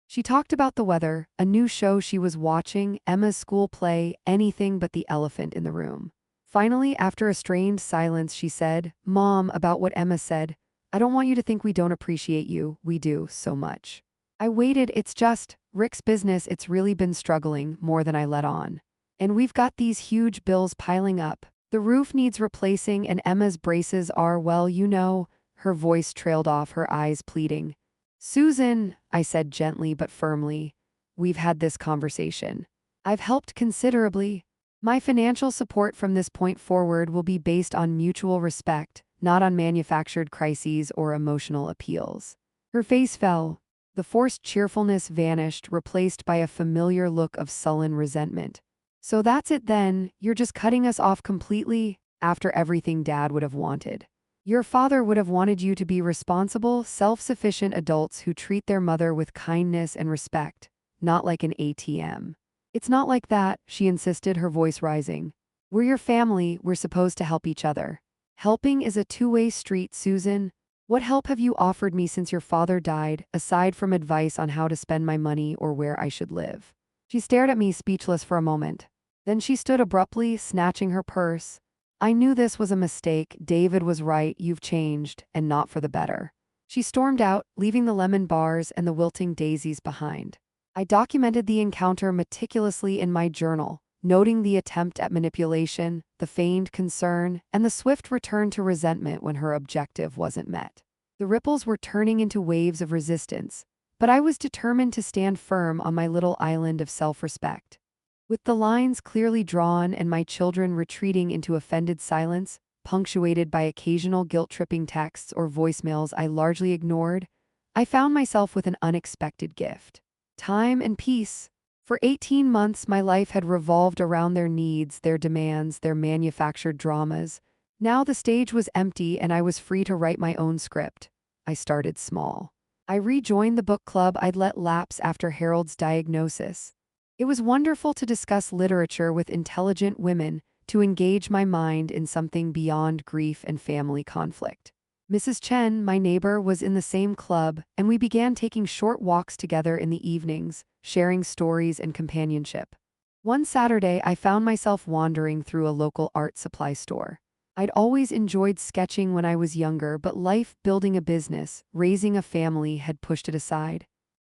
She talked about the weather, a new show she was watching, Emma's school play, anything but the elephant in the room. Finally, after a strained silence, she said, "Mom, about what Emma said, I don't want you to think we don't appreciate you. We do, so much." I waited. It's just Rick's business. It's really been struggling more than I let on. And we've got these huge bills piling up. The roof needs replacing and Emma's braces are, well, you know. Her voice trailed off, her eyes pleading. "Susan," I said gently but firmly, "we've had this conversation. I've helped considerably. My financial support from this point forward will be based on mutual respect, not on manufactured crises or emotional appeals." Her face fell. The forced cheerfulness vanished, replaced by a familiar look of sullen resentment. "So that's it then, you're just cutting us off completely, after everything Dad would have wanted. Your father would have wanted you to be responsible, self-sufficient adults who treat their mother with kindness and respect, not like an ATM." "It's not like that," she insisted, her voice rising. "We're your family, we're supposed to help each other. Helping is a two-way street, Susan. What help have you offered me since your father died, aside from advice on how to spend my money or where I should live?" She stared at me, speechless for a moment. Then she stood abruptly, snatching her purse. "I knew this was a mistake. David was right. You've changed, and not for the better." She stormed out, leaving the lemon bars and the wilting daisies behind. I documented the encounter meticulously in my journal, noting the attempt at manipulation, the feigned concern, and the swift return to resentment when her objective wasn't met. The ripples were turning into waves of resistance, but I was determined to stand firm on my little island of self-respect. With the lines clearly drawn and my children retreating into offended silence, punctuated by occasional guilt-tripping texts or voicemails I largely ignored, I found myself with an unexpected gift. Time and peace. For 18 months, my life had revolved around their needs, their demands, their manufactured dramas. Now the stage was empty and I was free to write my own script. I started small. I rejoined the book club I'd let lapse after Harold's diagnosis. It was wonderful to discuss literature with intelligent women, to engage my mind in something beyond grief and family conflict. Mrs. Chen, my neighbor, was in the same club, and we began taking short walks together in the evenings, sharing stories and companionship. One Saturday, I found myself wandering through a local art supply store. I'd always enjoyed sketching when I was younger, but life, building a business, raising a family had pushed it aside.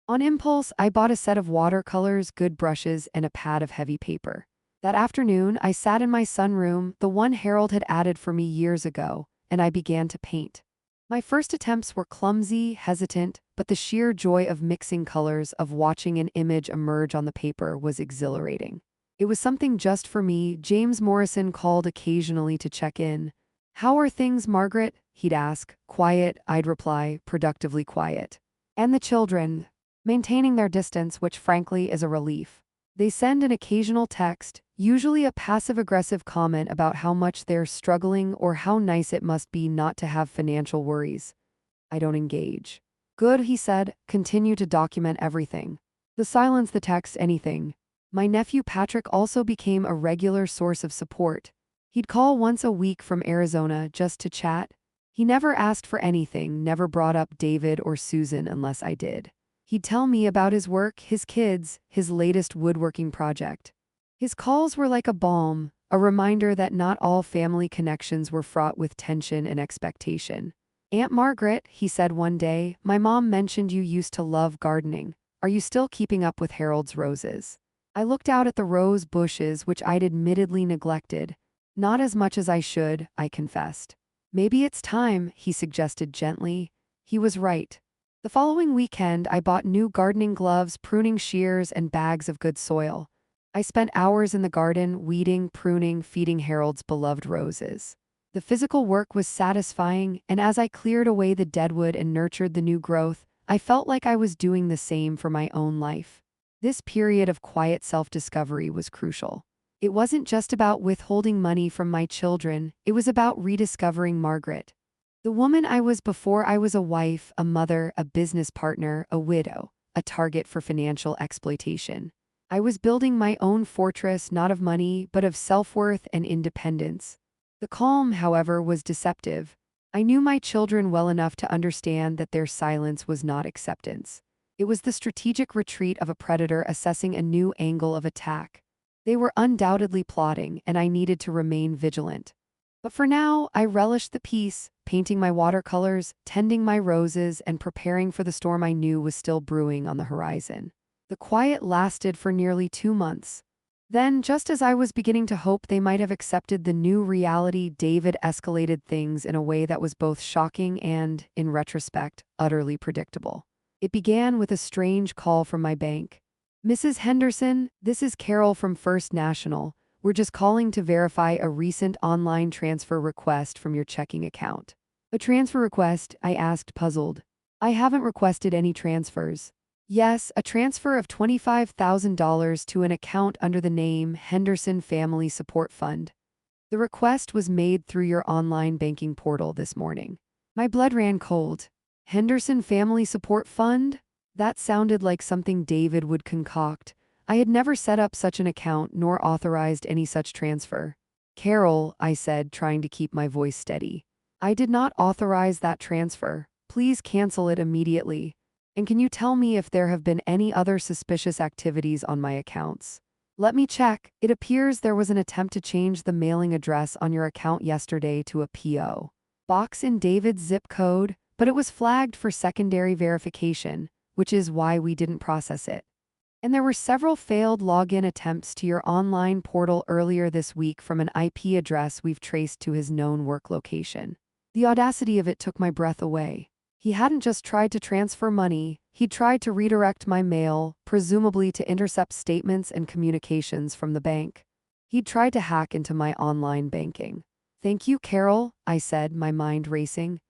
On impulse, I bought a set of watercolors, good brushes, and a pad of heavy paper. That afternoon, I sat in my sunroom, the one Harold had added for me years ago, and I began to paint. My first attempts were clumsy, hesitant, but the sheer joy of mixing colors, of watching an image emerge on the paper, was exhilarating. It was something just for me. James Morrison called occasionally to check in. "How are things, Margaret?" he'd ask. "Quiet," I'd reply, productively quiet. "And the children?" "Maintaining their distance, which frankly is a relief." They send an occasional text, usually a passive-aggressive comment about how much they're struggling or how nice it must be not to have financial worries. I don't engage. Good, he said, continue to document everything. The silence the text anything. My nephew Patrick also became a regular source of support. He'd call once a week from Arizona just to chat. He never asked for anything, never brought up David or Susan unless I did. He'd tell me about his work, his kids, his latest woodworking project. His calls were like a balm, a reminder that not all family connections were fraught with tension and expectation. Aunt Margaret, he said one day, my mom mentioned you used to love gardening. Are you still keeping up with Harold's roses? I looked out at the rose bushes, which I'd admittedly neglected. Not as much as I should, I confessed. Maybe it's time, he suggested gently. He was right. The following weekend, I bought new gardening gloves, pruning shears, and bags of good soil. I spent hours in the garden, weeding, pruning, feeding Harold's beloved roses. The physical work was satisfying, and as I cleared away the deadwood and nurtured the new growth, I felt like I was doing the same for my own life. This period of quiet self-discovery was crucial. It wasn't just about withholding money from my children, it was about rediscovering Margaret. The woman I was before I was a wife, a mother, a business partner, a widow, a target for financial exploitation. I was building my own fortress, not of money, but of self-worth and independence. The calm, however, was deceptive. I knew my children well enough to understand that their silence was not acceptance. It was the strategic retreat of a predator assessing a new angle of attack. They were undoubtedly plotting, and I needed to remain vigilant. But for now, I relished the peace, painting my watercolors, tending my roses, and preparing for the storm I knew was still brewing on the horizon. The quiet lasted for nearly 2 months. Then, just as I was beginning to hope they might have accepted the new reality, David escalated things in a way that was both shocking and, in retrospect, utterly predictable. It began with a strange call from my bank. Mrs. Henderson, this is Carol from First National. We're just calling to verify a recent online transfer request from your checking account. A transfer request? I asked, puzzled. I haven't requested any transfers. Yes, a transfer of $25,000 to an account under the name Henderson Family Support Fund. The request was made through your online banking portal this morning. My blood ran cold. Henderson Family Support Fund? That sounded like something David would concoct. I had never set up such an account nor authorized any such transfer. Carol, I said, trying to keep my voice steady. I did not authorize that transfer. Please cancel it immediately. And can you tell me if there have been any other suspicious activities on my accounts? Let me check. It appears there was an attempt to change the mailing address on your account yesterday to a P.O. box in David's zip code, but it was flagged for secondary verification, which is why we didn't process it. And there were several failed login attempts to your online portal earlier this week from an IP address we've traced to his known work location. The audacity of it took my breath away. He hadn't just tried to transfer money, he'd tried to redirect my mail, presumably to intercept statements and communications from the bank. He'd tried to hack into my online banking. Thank you, Carol, I said, my mind racing.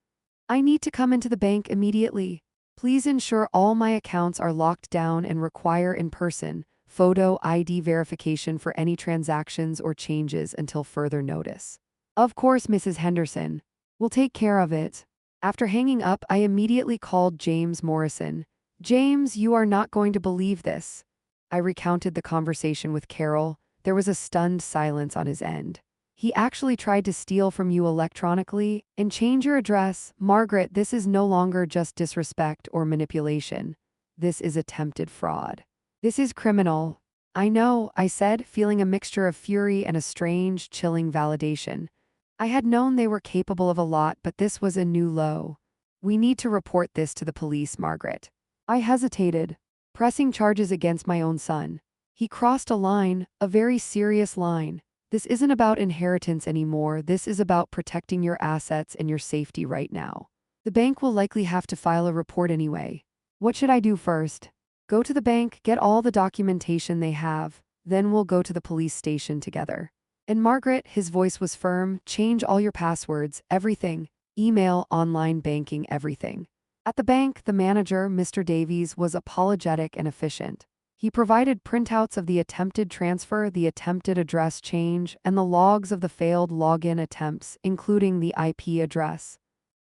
I need to come into the bank immediately. Please ensure all my accounts are locked down and require in-person, photo ID verification for any transactions or changes until further notice. Of course, Mrs. Henderson. We'll take care of it. After hanging up, I immediately called James Morrison. James, you are not going to believe this. I recounted the conversation with Carol. There was a stunned silence on his end. He actually tried to steal from you electronically and change your address. Margaret, this is no longer just disrespect or manipulation. This is attempted fraud. This is criminal. I know, I said, feeling a mixture of fury and a strange, chilling validation. I had known they were capable of a lot, but this was a new low. We need to report this to the police, Margaret. I hesitated, pressing charges against my own son. He crossed a line, a very serious line. This isn't about inheritance anymore, this is about protecting your assets and your safety right now. The bank will likely have to file a report anyway. What should I do first? Go to the bank, get all the documentation they have, then we'll go to the police station together. And Margaret, his voice was firm, change all your passwords, everything, email, online banking, everything. At the bank, the manager, Mr. Davies, was apologetic and efficient. He provided printouts of the attempted transfer, the attempted address change, and the logs of the failed login attempts, including the IP address.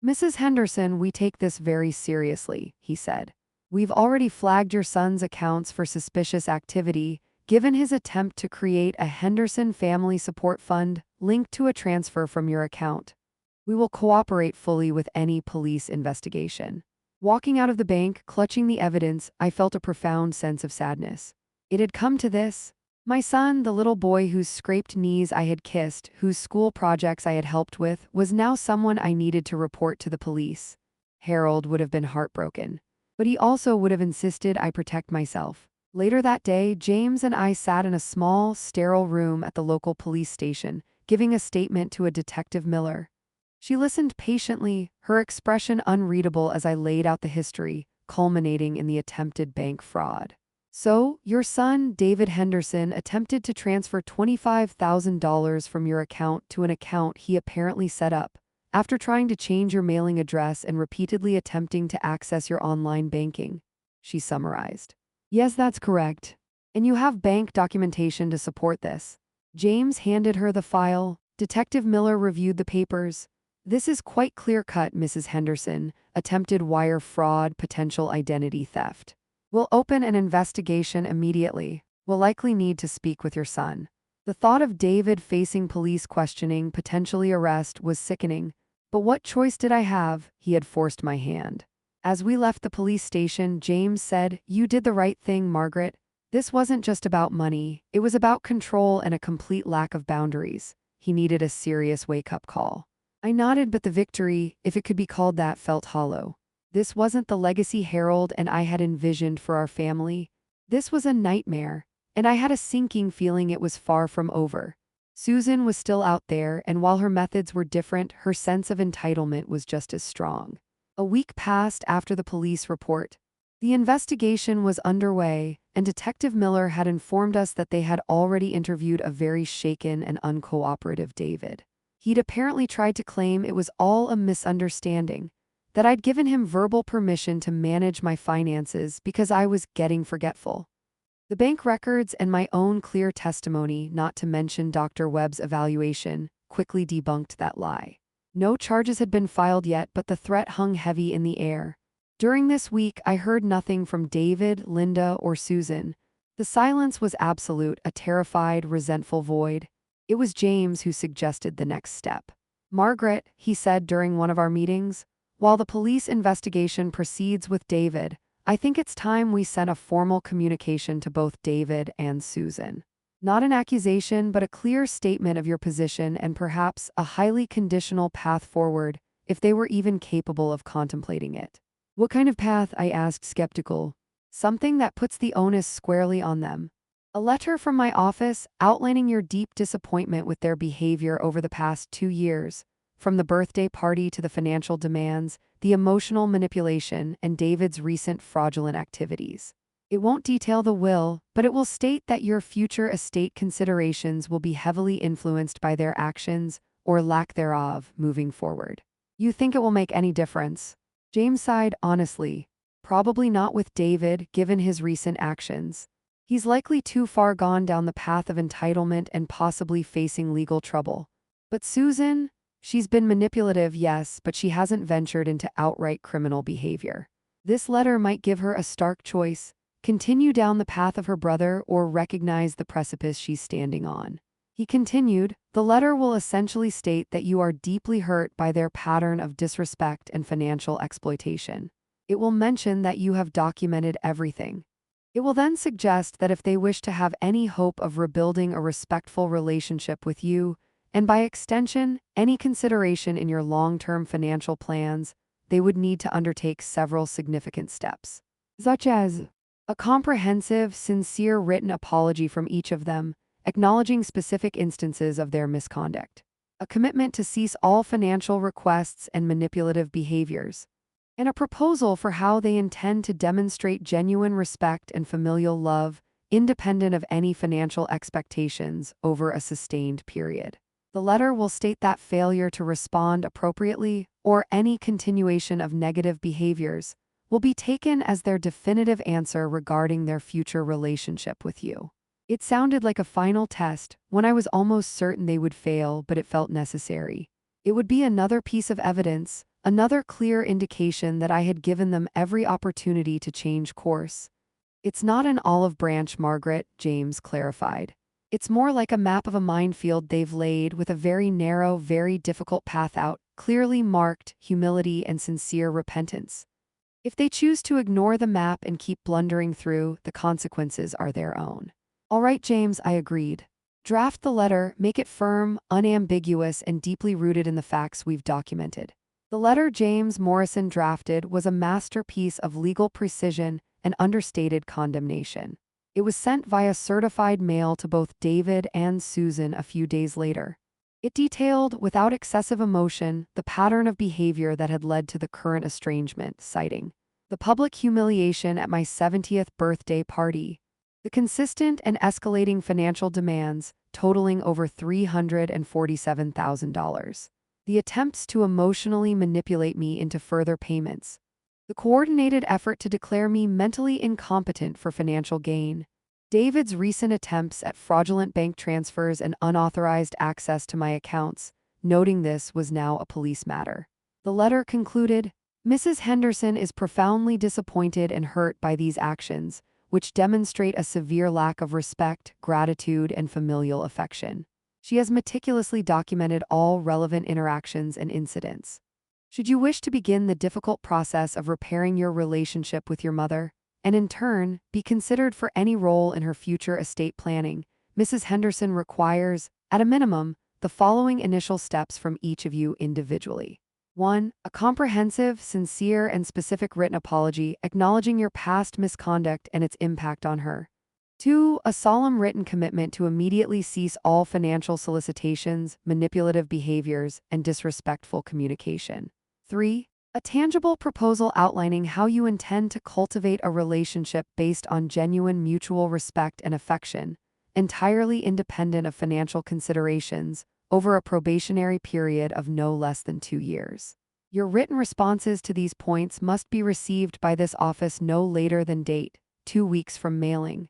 "Mrs. Henderson, we take this very seriously," he said. "We've already flagged your son's accounts for suspicious activity, given his attempt to create a Henderson Family Support Fund linked to a transfer from your account. We will cooperate fully with any police investigation." Walking out of the bank, clutching the evidence, I felt a profound sense of sadness. It had come to this. My son, the little boy whose scraped knees I had kissed, whose school projects I had helped with, was now someone I needed to report to the police. Harold would have been heartbroken, but he also would have insisted I protect myself. Later that day, James and I sat in a small, sterile room at the local police station, giving a statement to a Detective Miller. She listened patiently, her expression unreadable as I laid out the history, culminating in the attempted bank fraud. "So, your son, David Henderson, attempted to transfer $25,000 from your account to an account he apparently set up, after trying to change your mailing address and repeatedly attempting to access your online banking," she summarized. "Yes, that's correct. And you have bank documentation to support this." James handed her the file. Detective Miller reviewed the papers. "This is quite clear-cut, Mrs. Henderson. Attempted wire fraud, potential identity theft. We'll open an investigation immediately. We'll likely need to speak with your son." The thought of David facing police questioning, potentially arrest, was sickening. But what choice did I have? He had forced my hand. As we left the police station, James said, "You did the right thing, Margaret. This wasn't just about money. It was about control and a complete lack of boundaries." He needed a serious wake-up call. I nodded, but the victory, if it could be called that, felt hollow. This wasn't the legacy Harold and I had envisioned for our family. This was a nightmare, and I had a sinking feeling it was far from over. Susan was still out there, and while her methods were different, her sense of entitlement was just as strong. A week passed after the police report. The investigation was underway, and Detective Miller had informed us that they had already interviewed a very shaken and uncooperative David. He'd apparently tried to claim it was all a misunderstanding, that I'd given him verbal permission to manage my finances because I was getting forgetful. The bank records and my own clear testimony, not to mention Dr. Webb's evaluation, quickly debunked that lie. No charges had been filed yet, but the threat hung heavy in the air. During this week, I heard nothing from David, Linda, or Susan. The silence was absolute, a terrified, resentful void. It was James who suggested the next step. "Margaret," he said during one of our meetings, "while the police investigation proceeds with David, I think it's time we sent a formal communication to both David and Susan. Not an accusation, but a clear statement of your position and perhaps a highly conditional path forward, if they were even capable of contemplating it." "What kind of path?" I asked, skeptical. "Something that puts the onus squarely on them. A letter from my office outlining your deep disappointment with their behavior over the past 2 years, from the birthday party to the financial demands, the emotional manipulation, and David's recent fraudulent activities. It won't detail the will, but it will state that your future estate considerations will be heavily influenced by their actions, or lack thereof, moving forward. You think it will make any difference?" James sighed, honestly. "Probably not with David, given his recent actions. He's likely too far gone down the path of entitlement and possibly facing legal trouble. But Susan, she's been manipulative, yes, but she hasn't ventured into outright criminal behavior. This letter might give her a stark choice: continue down the path of her brother or recognize the precipice she's standing on." He continued, "The letter will essentially state that you are deeply hurt by their pattern of disrespect and financial exploitation. It will mention that you have documented everything. It will then suggest that if they wish to have any hope of rebuilding a respectful relationship with you, and by extension, any consideration in your long-term financial plans, they would need to undertake several significant steps, such as a comprehensive, sincere written apology from each of them, acknowledging specific instances of their misconduct, a commitment to cease all financial requests and manipulative behaviors, and a proposal for how they intend to demonstrate genuine respect and familial love, independent of any financial expectations, over a sustained period. The letter will state that failure to respond appropriately, or any continuation of negative behaviors, will will be taken as their definitive answer regarding their future relationship with you. It sounded like a final test, when I was almost certain they would fail, but it felt necessary. It would be another piece of evidence, another clear indication that I had given them every opportunity to change course. It's not an olive branch, Margaret, James clarified. It's more like a map of a minefield they've laid with a very narrow, very difficult path out, clearly marked humility and sincere repentance. If they choose to ignore the map and keep blundering through, the consequences are their own. All right, James, I agreed. Draft the letter, make it firm, unambiguous, and deeply rooted in the facts we've documented. The letter James Morrison drafted was a masterpiece of legal precision and understated condemnation. It was sent via certified mail to both David and Susan a few days later. It detailed, without excessive emotion, the pattern of behavior that had led to the current estrangement, citing the public humiliation at my 70th birthday party, the consistent and escalating financial demands, totaling over $347,000, the attempts to emotionally manipulate me into further payments, the coordinated effort to declare me mentally incompetent for financial gain, David's recent attempts at fraudulent bank transfers and unauthorized access to my accounts, noting this was now a police matter. The letter concluded, Mrs. Henderson is profoundly disappointed and hurt by these actions, which demonstrate a severe lack of respect, gratitude, and familial affection. She has meticulously documented all relevant interactions and incidents. Should you wish to begin the difficult process of repairing your relationship with your mother, and in turn, be considered for any role in her future estate planning, Mrs. Henderson requires, at a minimum, the following initial steps from each of you individually. 1. A comprehensive, sincere, and specific written apology acknowledging your past misconduct and its impact on her. 2. A solemn written commitment to immediately cease all financial solicitations, manipulative behaviors, and disrespectful communication. 3. A tangible proposal outlining how you intend to cultivate a relationship based on genuine mutual respect and affection, entirely independent of financial considerations, over a probationary period of no less than 2 years. Your written responses to these points must be received by this office no later than date, 2 weeks from mailing.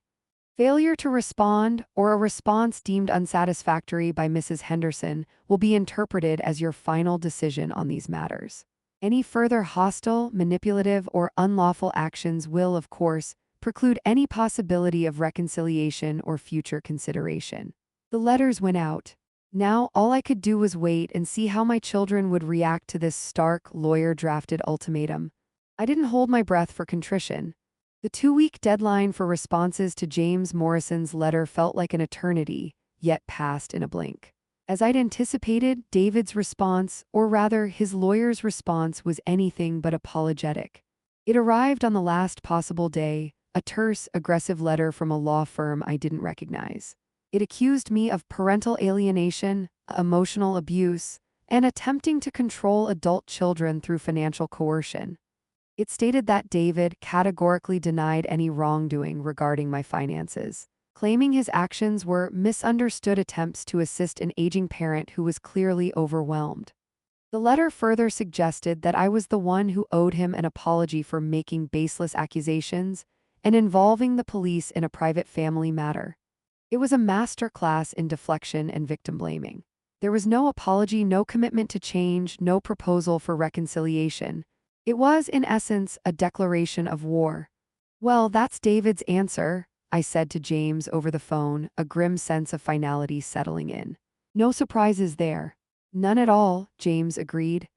Failure to respond, or a response deemed unsatisfactory by Mrs. Henderson, will be interpreted as your final decision on these matters. Any further hostile, manipulative, or unlawful actions will, of course, preclude any possibility of reconciliation or future consideration. The letters went out. Now, all I could do was wait and see how my children would react to this stark, lawyer-drafted ultimatum. I didn't hold my breath for contrition. The 2-week deadline for responses to James Morrison's letter felt like an eternity, yet passed in a blink. As I'd anticipated, David's response, or rather his lawyer's response, was anything but apologetic. It arrived on the last possible day, a terse, aggressive letter from a law firm I didn't recognize. It accused me of parental alienation, emotional abuse, and attempting to control adult children through financial coercion. It stated that David categorically denied any wrongdoing regarding my finances, claiming his actions were misunderstood attempts to assist an aging parent who was clearly overwhelmed. The letter further suggested that I was the one who owed him an apology for making baseless accusations and involving the police in a private family matter. It was a master class in deflection and victim blaming. There was no apology, no commitment to change, no proposal for reconciliation. It was, in essence, a declaration of war. Well, that's David's answer, I said to James over the phone, a grim sense of finality settling in. No surprises there. None at all, James agreed.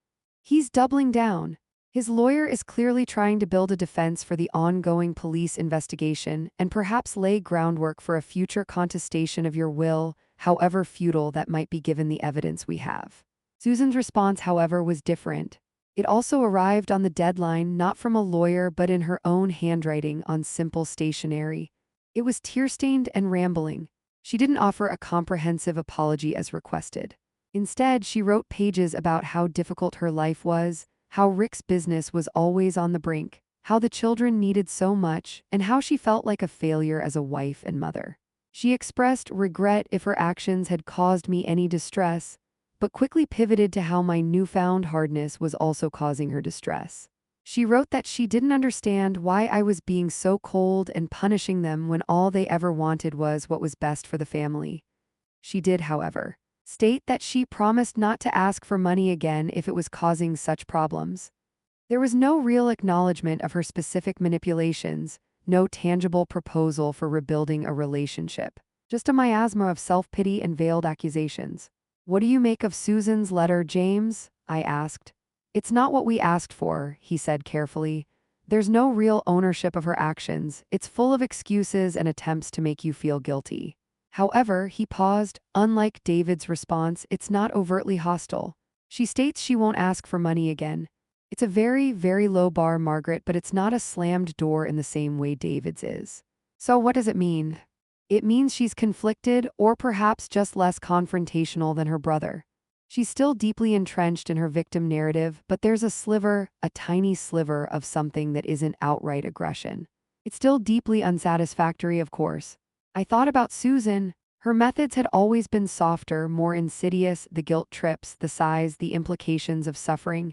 He's doubling down. His lawyer is clearly trying to build a defense for the ongoing police investigation and perhaps lay groundwork for a future contestation of your will, however futile that might be given the evidence we have. Susan's response, however, was different. It also arrived on the deadline, not from a lawyer but in her own handwriting on simple stationery. It was tear-stained and rambling. She didn't offer a comprehensive apology as requested. Instead, she wrote pages about how difficult her life was, how Rick's business was always on the brink, how the children needed so much, and how she felt like a failure as a wife and mother. She expressed regret if her actions had caused me any distress, but quickly pivoted to how my newfound hardness was also causing her distress. She wrote that she didn't understand why I was being so cold and punishing them when all they ever wanted was what was best for the family. She did, however, state that she promised not to ask for money again if it was causing such problems. There was no real acknowledgement of her specific manipulations, no tangible proposal for rebuilding a relationship, just a miasma of self-pity and veiled accusations. "What do you make of Susan's letter, James?" I asked. "It's not what we asked for," he said carefully. "There's no real ownership of her actions. It's full of excuses and attempts to make you feel guilty." However, he paused. Unlike David's response, it's not overtly hostile. She states she won't ask for money again. It's a very, very low bar, Margaret, but it's not a slammed door in the same way David's is. So what does it mean? It means she's conflicted, or perhaps just less confrontational than her brother. She's still deeply entrenched in her victim narrative, but there's a sliver, a tiny sliver of something that isn't outright aggression. It's still deeply unsatisfactory, of course. I thought about Susan. Her methods had always been softer, more insidious, the guilt trips, the sighs, the implications of suffering.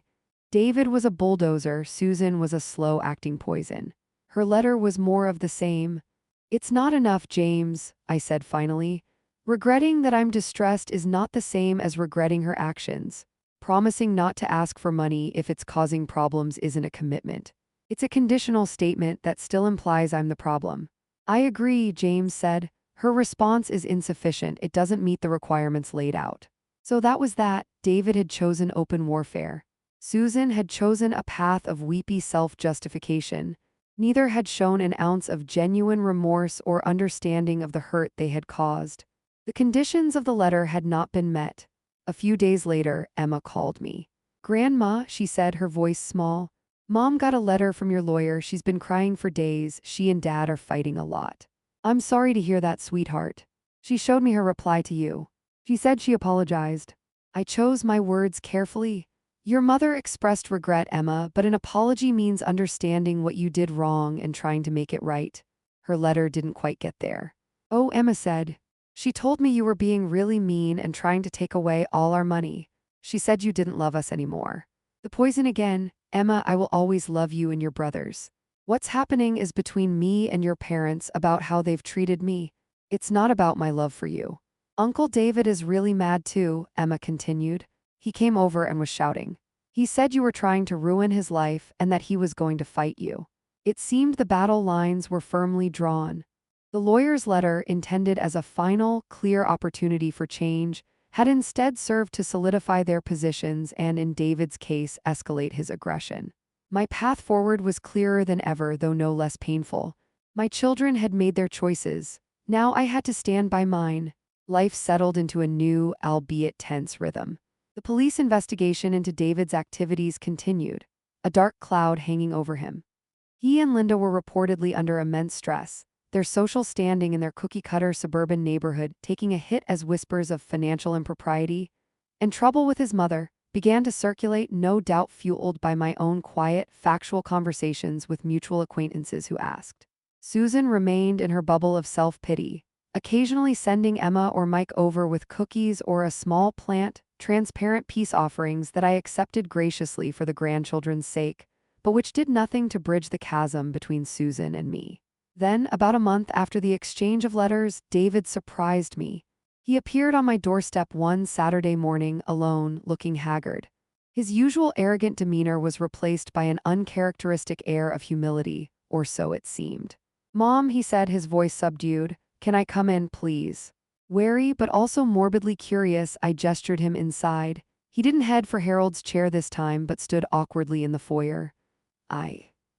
David was a bulldozer, Susan was a slow-acting poison. Her letter was more of the same. "It's not enough, James," I said finally. "Regretting that I'm distressed is not the same as regretting her actions. Promising not to ask for money if it's causing problems isn't a commitment. It's a conditional statement that still implies I'm the problem." "I agree," James said. "Her response is insufficient. It doesn't meet the requirements laid out." So that was that. David had chosen open warfare. Susan had chosen a path of weepy self-justification. Neither had shown an ounce of genuine remorse or understanding of the hurt they had caused. The conditions of the letter had not been met. A few days later, Emma called me. "Grandma," she said, her voice small, "Mom got a letter from your lawyer. She's been crying for days. She and Dad are fighting a lot." "I'm sorry to hear that, sweetheart." "She showed me her reply to you. She said she apologized." I chose my words carefully. "Your mother expressed regret, Emma, but an apology means understanding what you did wrong and trying to make it right." Her letter didn't quite get there. "Oh," Emma said. "She told me you were being really mean and trying to take away all our money. She said you didn't love us anymore." The poison again. "Emma, I will always love you and your brothers. What's happening is between me and your parents about how they've treated me. It's not about my love for you." "Uncle David is really mad too," Emma continued. "He came over and was shouting. He said you were trying to ruin his life and that he was going to fight you." It seemed the battle lines were firmly drawn. The lawyer's letter, intended as a final, clear opportunity for change, had instead served to solidify their positions and, in David's case, escalate his aggression. My path forward was clearer than ever, though no less painful. My children had made their choices. Now I had to stand by mine. Life settled into a new, albeit tense rhythm. The police investigation into David's activities continued, a dark cloud hanging over him. He and Linda were reportedly under immense stress, their social standing in their cookie-cutter suburban neighborhood taking a hit as whispers of financial impropriety and trouble with his mother began to circulate, no doubt fueled by my own quiet, factual conversations with mutual acquaintances who asked. Susan remained in her bubble of self-pity, occasionally sending Emma or Mike over with cookies or a small plant, transparent peace offerings that I accepted graciously for the grandchildren's sake, but which did nothing to bridge the chasm between Susan and me. Then, about a month after the exchange of letters, David surprised me. He appeared on my doorstep one Saturday morning, alone, looking haggard. His usual arrogant demeanor was replaced by an uncharacteristic air of humility, or so it seemed. "Mom," he said, his voice subdued, "can I come in, please?" Wary but also morbidly curious, I gestured him inside. He didn't head for Harold's chair this time, but stood awkwardly in the foyer.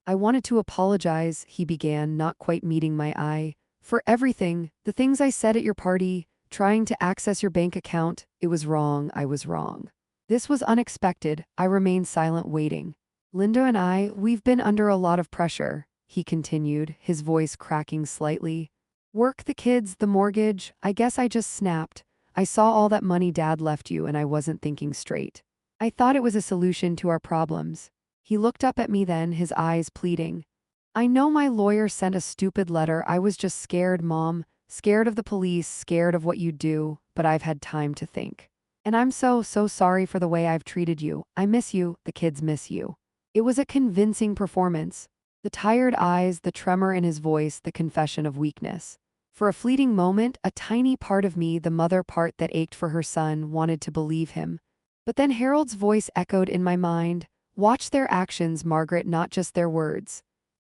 I wanted to apologize," he began, not quite meeting my eye, "for everything, the things I said at your party, trying to access your bank account. It was wrong, I was wrong." This was unexpected. I remained silent, waiting. "Linda and we've been under a lot of pressure," he continued, his voice cracking slightly. "Work, the kids, the mortgage. I guess I just snapped. I saw all that money Dad left you and I wasn't thinking straight. I thought it was a solution to our problems." He looked up at me then, his eyes pleading. "I know my lawyer sent a stupid letter. I was just scared, Mom. Scared of the police, scared of what you'd do, but I've had time to think. And I'm so sorry for the way I've treated you. I miss you, the kids miss you." It was a convincing performance. The tired eyes, the tremor in his voice, the confession of weakness. For a fleeting moment, a tiny part of me, the mother part that ached for her son, wanted to believe him. But then Harold's voice echoed in my mind, "Watch their actions, Margaret, not just their words."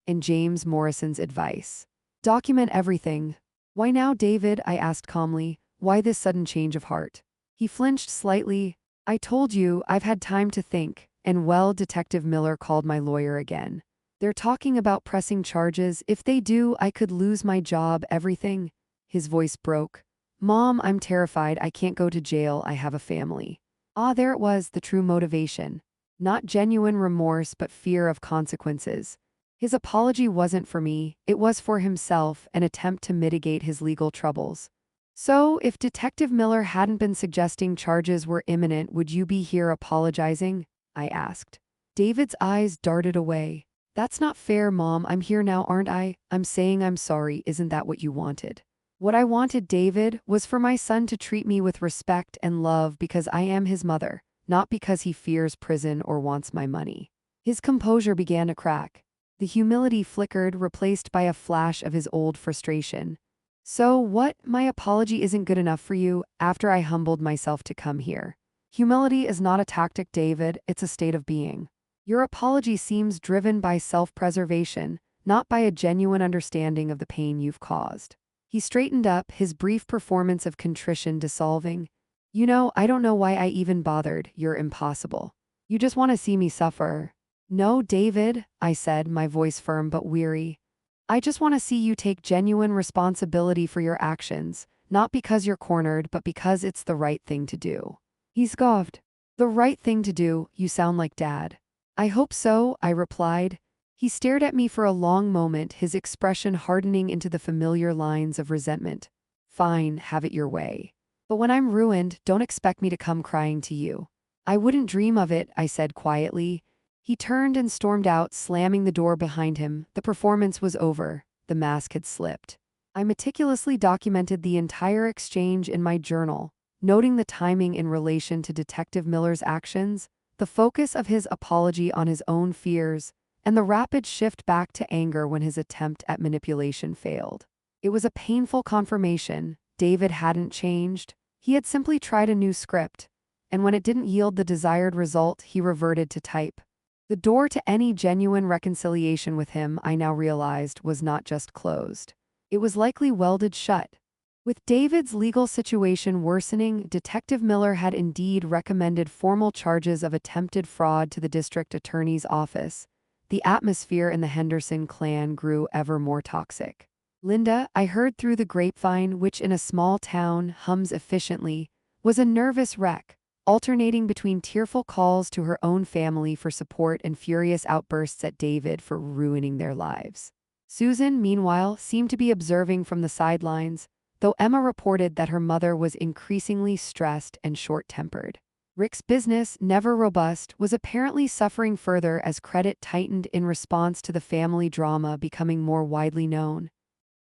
And James Morrison's advice, "Document everything." "Why now, David?" I asked calmly. "Why this sudden change of heart?" He flinched slightly. "I told you, I've had time to think, and well, Detective Miller called my lawyer again. They're talking about pressing charges. If they do, I could lose my job, everything." His voice broke. "Mom, I'm terrified. I can't go to jail. I have a family." Ah, there it was, the true motivation. Not genuine remorse, but fear of consequences. His apology wasn't for me, it was for himself, an attempt to mitigate his legal troubles. "So, if Detective Miller hadn't been suggesting charges were imminent, would you be here apologizing?" I asked. David's eyes darted away. "That's not fair, Mom. I'm here now, aren't I? I'm saying I'm sorry. Isn't that what you wanted?" "What I wanted, David, was for my son to treat me with respect and love because I am his mother, not because he fears prison or wants my money." His composure began to crack. The humility flickered, replaced by a flash of his old frustration. "So what? My apology isn't good enough for you after I humbled myself to come here?" "Humility is not a tactic, David. It's a state of being. Your apology seems driven by self-preservation, not by a genuine understanding of the pain you've caused." He straightened up, his brief performance of contrition dissolving. "You know, I don't know why I even bothered. You're impossible. You just want to see me suffer." "No, David," I said, my voice firm but weary. "I just want to see you take genuine responsibility for your actions, not because you're cornered, but because it's the right thing to do." He scoffed. "The right thing to do? You sound like Dad." "I hope so," I replied. He stared at me for a long moment, his expression hardening into the familiar lines of resentment. "Fine, have it your way. But when I'm ruined, don't expect me to come crying to you." "I wouldn't dream of it," I said quietly. He turned and stormed out, slamming the door behind him. The performance was over. The mask had slipped. I meticulously documented the entire exchange in my journal, noting the timing in relation to Detective Miller's actions, the focus of his apology on his own fears, and the rapid shift back to anger when his attempt at manipulation failed. It was a painful confirmation. David hadn't changed. He had simply tried a new script, and when it didn't yield the desired result, he reverted to type. The door to any genuine reconciliation with him, I now realized, was not just closed. It was likely welded shut. With David's legal situation worsening, Detective Miller had indeed recommended formal charges of attempted fraud to the district attorney's office. The atmosphere in the Henderson clan grew ever more toxic. Linda, I heard through the grapevine, which in a small town hums efficiently, was a nervous wreck, alternating between tearful calls to her own family for support and furious outbursts at David for ruining their lives. Susan, meanwhile, seemed to be observing from the sidelines, though Emma reported that her mother was increasingly stressed and short-tempered. Rick's business, never robust, was apparently suffering further as credit tightened in response to the family drama becoming more widely known.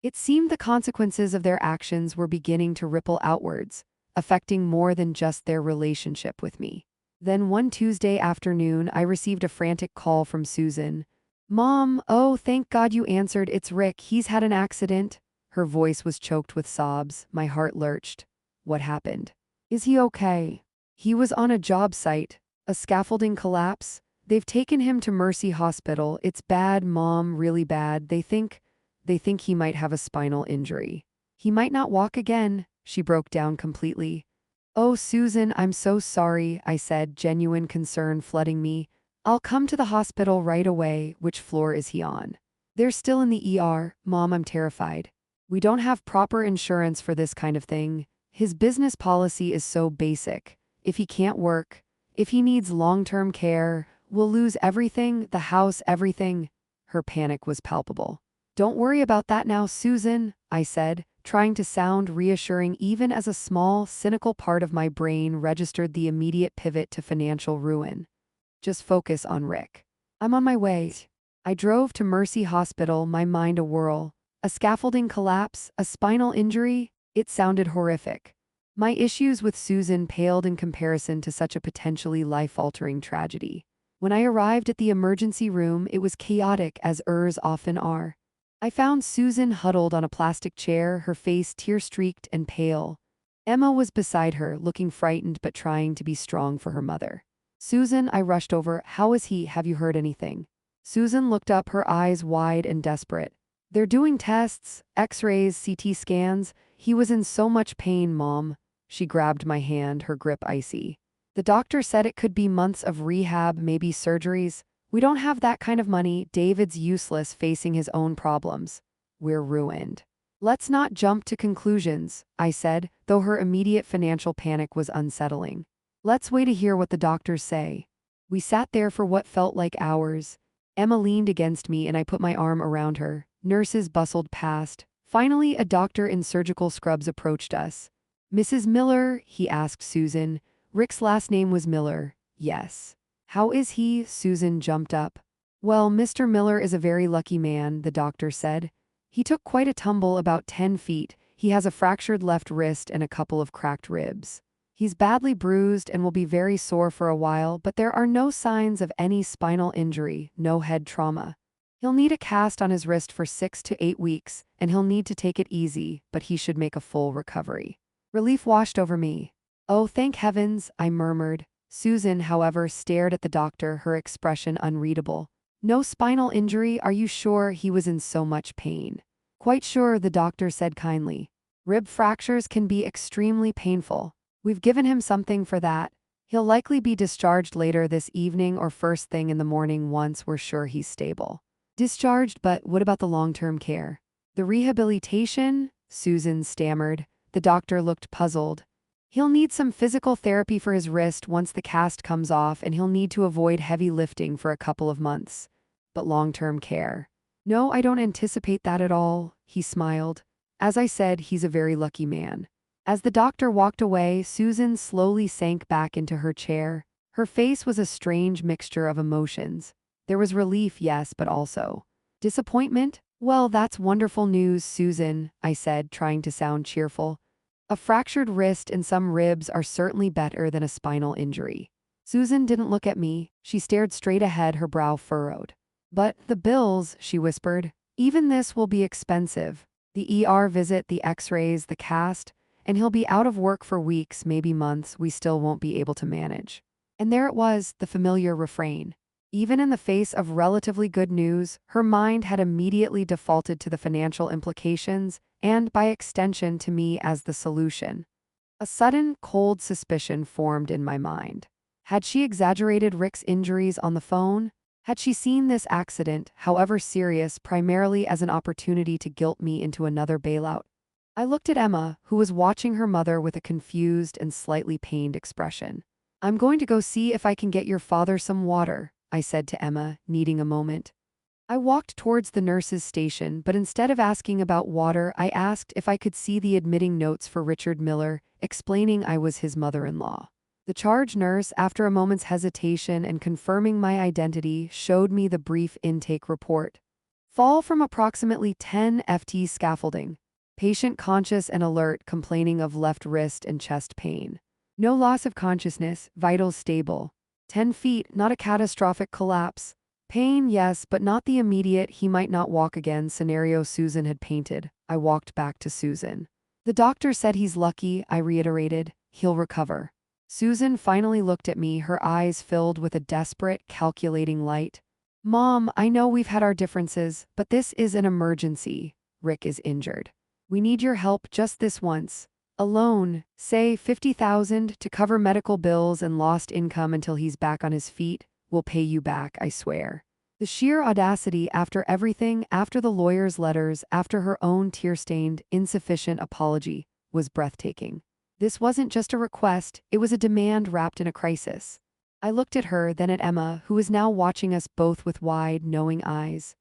It seemed the consequences of their actions were beginning to ripple outwards, affecting more than just their relationship with me. Then one Tuesday afternoon, I received a frantic call from Susan. "Mom, oh, thank God you answered. It's Rick. He's had an accident." Her voice was choked with sobs. My heart lurched. "What happened? Is he okay?" "He was on a job site. A scaffolding collapse. They've taken him to Mercy Hospital. It's bad, Mom, really bad. They think he might have a spinal injury. He might not walk again." She broke down completely. "Oh, Susan, I'm so sorry," I said, genuine concern flooding me. "I'll come to the hospital right away." "Which floor is he on?" "They're still in the ER, Mom. I'm terrified. We don't have proper insurance for this kind of thing. His business policy is so basic. If he can't work, if he needs long-term care, we'll lose everything, the house, everything." Her panic was palpable. "Don't worry about that now, Susan," I said, trying to sound reassuring even as a small, cynical part of my brain registered the immediate pivot to financial ruin. "Just focus on Rick. I'm on my way." I drove to Mercy Hospital, my mind a whirl. A scaffolding collapse, a spinal injury? It sounded horrific. My issues with Susan paled in comparison to such a potentially life-altering tragedy. When I arrived at the emergency room, it was chaotic as ERs often are. I found Susan huddled on a plastic chair, her face tear-streaked and pale. Emma was beside her, looking frightened but trying to be strong for her mother. "Susan," I rushed over, "how is he? Have you heard anything?" Susan looked up, her eyes wide and desperate. "They're doing tests, x-rays, CT scans. He was in so much pain, Mom." She grabbed my hand, her grip icy. "The doctor said it could be months of rehab, maybe surgeries. We don't have that kind of money. David's useless facing his own problems. We're ruined." "Let's not jump to conclusions," I said, though her immediate financial panic was unsettling. "Let's wait to hear what the doctors say." We sat there for what felt like hours. Emma leaned against me and I put my arm around her. Nurses bustled past. Finally, a doctor in surgical scrubs approached us. "Mrs. Miller?" he asked Susan. Rick's last name was Miller. "Yes." "How is he?" Susan jumped up. "Well, Mr. Miller is a very lucky man," the doctor said. "He took quite a tumble, about 10 feet. He has a fractured left wrist and a couple of cracked ribs. He's badly bruised and will be very sore for a while, but there are no signs of any spinal injury, no head trauma. He'll need a cast on his wrist for 6 to 8 weeks, and he'll need to take it easy, but he should make a full recovery." Relief washed over me. "Oh, thank heavens," I murmured. Susan, however, stared at the doctor, her expression unreadable. "No spinal injury? Are you sure? He was in so much pain." "Quite sure," the doctor said kindly. "Rib fractures can be extremely painful. We've given him something for that. He'll likely be discharged later this evening or first thing in the morning once we're sure he's stable." "Discharged, but what about the long-term care?" "The rehabilitation?" Susan stammered. The doctor looked puzzled. "He'll need some physical therapy for his wrist once the cast comes off, and he'll need to avoid heavy lifting for a couple of months. But long-term care?" "No, I don't anticipate that at all," he smiled. "As I said, he's a very lucky man." As the doctor walked away, Susan slowly sank back into her chair. Her face was a strange mixture of emotions. There was relief, yes, but also disappointment. "Well, that's wonderful news, Susan," I said, trying to sound cheerful. "A fractured wrist and some ribs are certainly better than a spinal injury." Susan didn't look at me. She stared straight ahead, her brow furrowed. "But the bills," she whispered. "Even this will be expensive. The ER visit, the x-rays, the cast. And he'll be out of work for weeks, maybe months. We still won't be able to manage." And there it was, the familiar refrain. Even in the face of relatively good news, her mind had immediately defaulted to the financial implications, and by extension to me as the solution. A sudden, cold suspicion formed in my mind. Had she exaggerated Rick's injuries on the phone? Had she seen this accident, however serious, primarily as an opportunity to guilt me into another bailout? I looked at Emma, who was watching her mother with a confused and slightly pained expression. "I'm going to go see if I can get your father some water," I said to Emma, needing a moment. I walked towards the nurse's station, but instead of asking about water, I asked if I could see the admitting notes for Richard Miller, explaining I was his mother-in-law. The charge nurse, after a moment's hesitation and confirming my identity, showed me the brief intake report. "Fall from approximately 10 ft scaffolding. Patient conscious and alert, complaining of left wrist and chest pain. No loss of consciousness, vitals stable. 10 feet, not a catastrophic collapse. Pain, yes, but not the immediate, he might not walk again scenario Susan had painted." I walked back to Susan. "The doctor said he's lucky," I reiterated. "He'll recover." Susan finally looked at me, her eyes filled with a desperate, calculating light. "Mom, I know we've had our differences, but this is an emergency. Rick is injured. We need your help just this once. Alone, say $50,000 to cover medical bills and lost income until he's back on his feet. We'll pay you back, I swear." The sheer audacity, after everything, after the lawyer's letters, after her own tear-stained, insufficient apology, was breathtaking. This wasn't just a request, it was a demand wrapped in a crisis. I looked at her, then at Emma, who was now watching us both with wide, knowing eyes.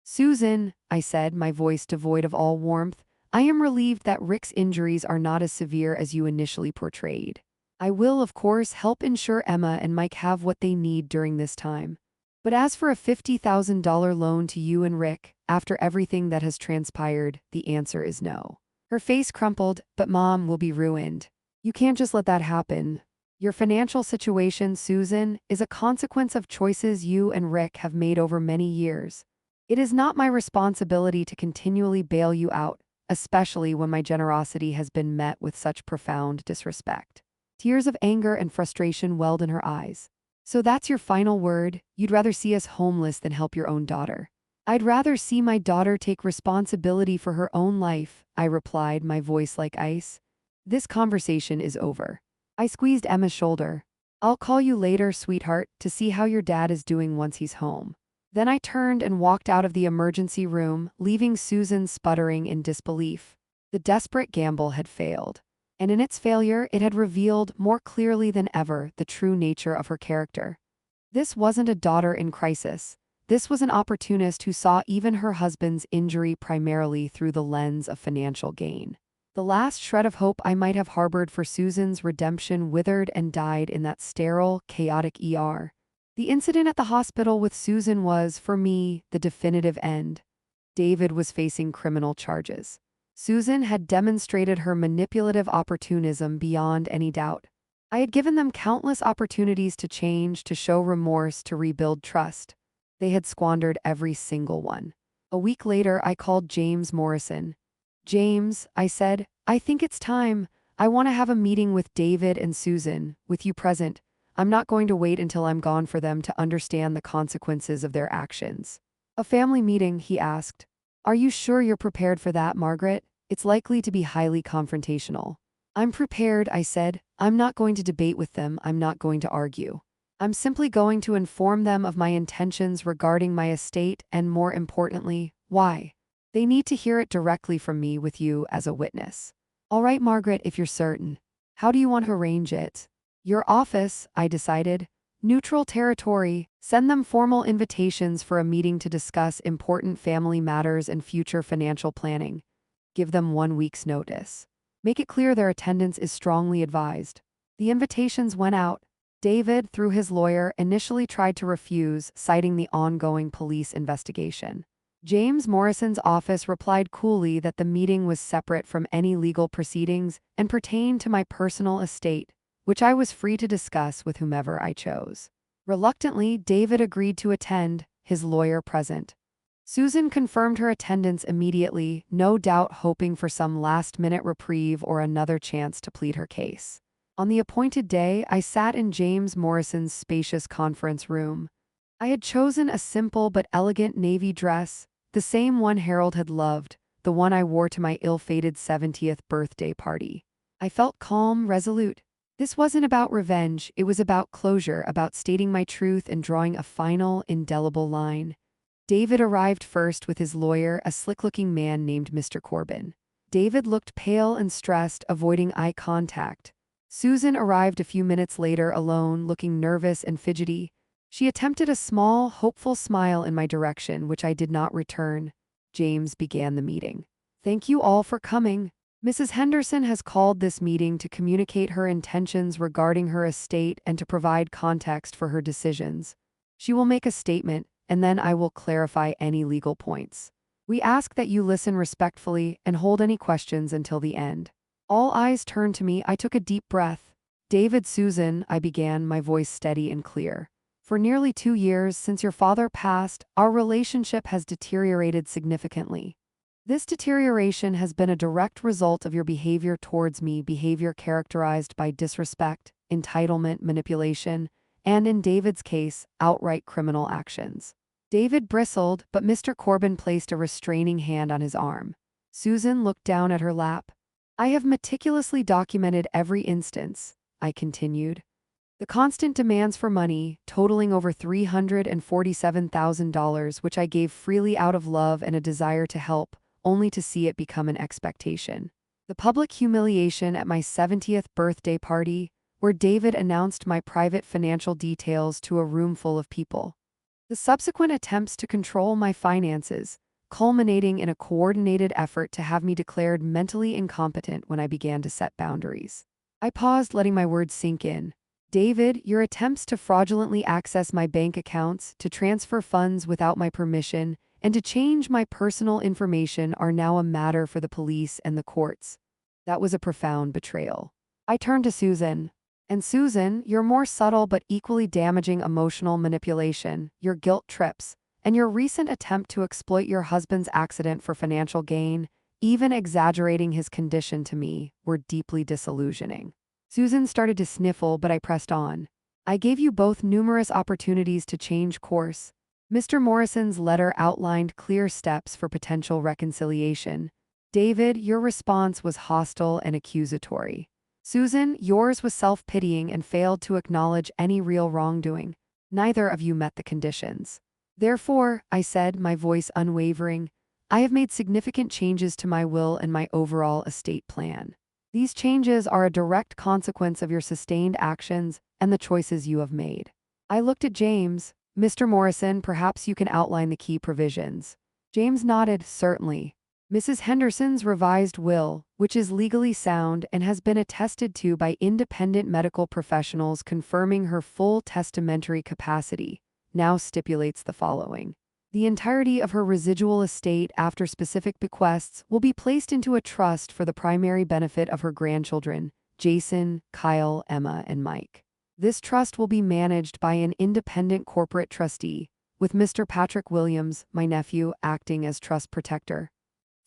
"Susan," I said, my voice devoid of all warmth, "I am relieved that Rick's injuries are not as severe as you initially portrayed. I will, of course, help ensure Emma and Mike have what they need during this time. But as for a $50,000 loan to you and Rick, after everything that has transpired, the answer is no." Her face crumpled. "But Mom will be ruined. You can't just let that happen." Your financial situation, Susan, is a consequence of choices you and Rick have made over many years. It is not my responsibility to continually bail you out, especially when my generosity has been met with such profound disrespect. Tears of anger and frustration welled in her eyes. So that's your final word? You'd rather see us homeless than help your own daughter? I'd rather see my daughter take responsibility for her own life, I replied, my voice like ice. This conversation is over. I squeezed Emma's shoulder. I'll call you later, sweetheart, to see how your dad is doing once he's home. Then I turned and walked out of the emergency room, leaving Susan sputtering in disbelief. The desperate gamble had failed. And in its failure, it had revealed more clearly than ever the true nature of her character. This wasn't a daughter in crisis. This was an opportunist who saw even her husband's injury primarily through the lens of financial gain. The last shred of hope I might have harbored for Susan's redemption withered and died in that sterile, chaotic ER. The incident at the hospital with Susan was, for me, the definitive end. David was facing criminal charges. Susan had demonstrated her manipulative opportunism beyond any doubt. I had given them countless opportunities to change, to show remorse, to rebuild trust. They had squandered every single one. A week later, I called James Morrison. James, I said, I think it's time. I want to have a meeting with David and Susan, with you present. I'm not going to wait until I'm gone for them to understand the consequences of their actions. A family meeting, he asked. Are you sure you're prepared for that, Margaret? It's likely to be highly confrontational. I'm prepared, I said. I'm not going to debate with them. I'm not going to argue. I'm simply going to inform them of my intentions regarding my estate and, more importantly, why. They need to hear it directly from me with you as a witness. All right, Margaret, if you're certain. How do you want to arrange it? Your office, I decided. Neutral territory. Send them formal invitations for a meeting to discuss important family matters and future financial planning. Give them 1 week's notice. Make it clear their attendance is strongly advised. The invitations went out. David, through his lawyer, initially tried to refuse, citing the ongoing police investigation. James Morrison's office replied coolly that the meeting was separate from any legal proceedings and pertained to my personal estate, which I was free to discuss with whomever I chose. Reluctantly, David agreed to attend, his lawyer present. Susan confirmed her attendance immediately, no doubt hoping for some last-minute reprieve or another chance to plead her case. On the appointed day, I sat in James Morrison's spacious conference room. I had chosen a simple but elegant navy dress, the same one Harold had loved, the one I wore to my ill-fated 70th birthday party. I felt calm, resolute. This wasn't about revenge, it was about closure, about stating my truth and drawing a final, indelible line. David arrived first with his lawyer, a slick-looking man named Mr. Corbin. David looked pale and stressed, avoiding eye contact. Susan arrived a few minutes later alone, looking nervous and fidgety. She attempted a small, hopeful smile in my direction, which I did not return. James began the meeting. Thank you all for coming. Mrs. Henderson has called this meeting to communicate her intentions regarding her estate and to provide context for her decisions. She will make a statement, and then I will clarify any legal points. We ask that you listen respectfully and hold any questions until the end. All eyes turned to me. I took a deep breath. David, Susan, I began, my voice steady and clear. For nearly 2 years since your father passed, our relationship has deteriorated significantly. This deterioration has been a direct result of your behavior towards me, behavior characterized by disrespect, entitlement, manipulation, and in David's case, outright criminal actions. David bristled, but Mr. Corbin placed a restraining hand on his arm. Susan looked down at her lap. I have meticulously documented every instance, I continued. The constant demands for money, totaling over $347,000, which I gave freely out of love and a desire to help, only to see it become an expectation. The public humiliation at my 70th birthday party, where David announced my private financial details to a room full of people. The subsequent attempts to control my finances, culminating in a coordinated effort to have me declared mentally incompetent when I began to set boundaries. I paused, letting my words sink in. David, your attempts to fraudulently access my bank accounts, to transfer funds without my permission, and to change my personal information are now a matter for the police and the courts. That was a profound betrayal. I turned to Susan. And Susan, your more subtle but equally damaging emotional manipulation, your guilt trips, and your recent attempt to exploit your husband's accident for financial gain, even exaggerating his condition to me, were deeply disillusioning. Susan started to sniffle, but I pressed on. I gave you both numerous opportunities to change course. Mr. Morrison's letter outlined clear steps for potential reconciliation. David, your response was hostile and accusatory. Susan, yours was self-pitying and failed to acknowledge any real wrongdoing. Neither of you met the conditions. Therefore, I said, my voice unwavering, I have made significant changes to my will and my overall estate plan. These changes are a direct consequence of your sustained actions and the choices you have made. I looked at James. Mr. Morrison, perhaps you can outline the key provisions. James nodded, certainly. Mrs. Henderson's revised will, which is legally sound and has been attested to by independent medical professionals confirming her full testamentary capacity, now stipulates the following. The entirety of her residual estate after specific bequests will be placed into a trust for the primary benefit of her grandchildren, Jason, Kyle, Emma, and Mike. This trust will be managed by an independent corporate trustee, with Mr. Patrick Williams, my nephew, acting as trust protector.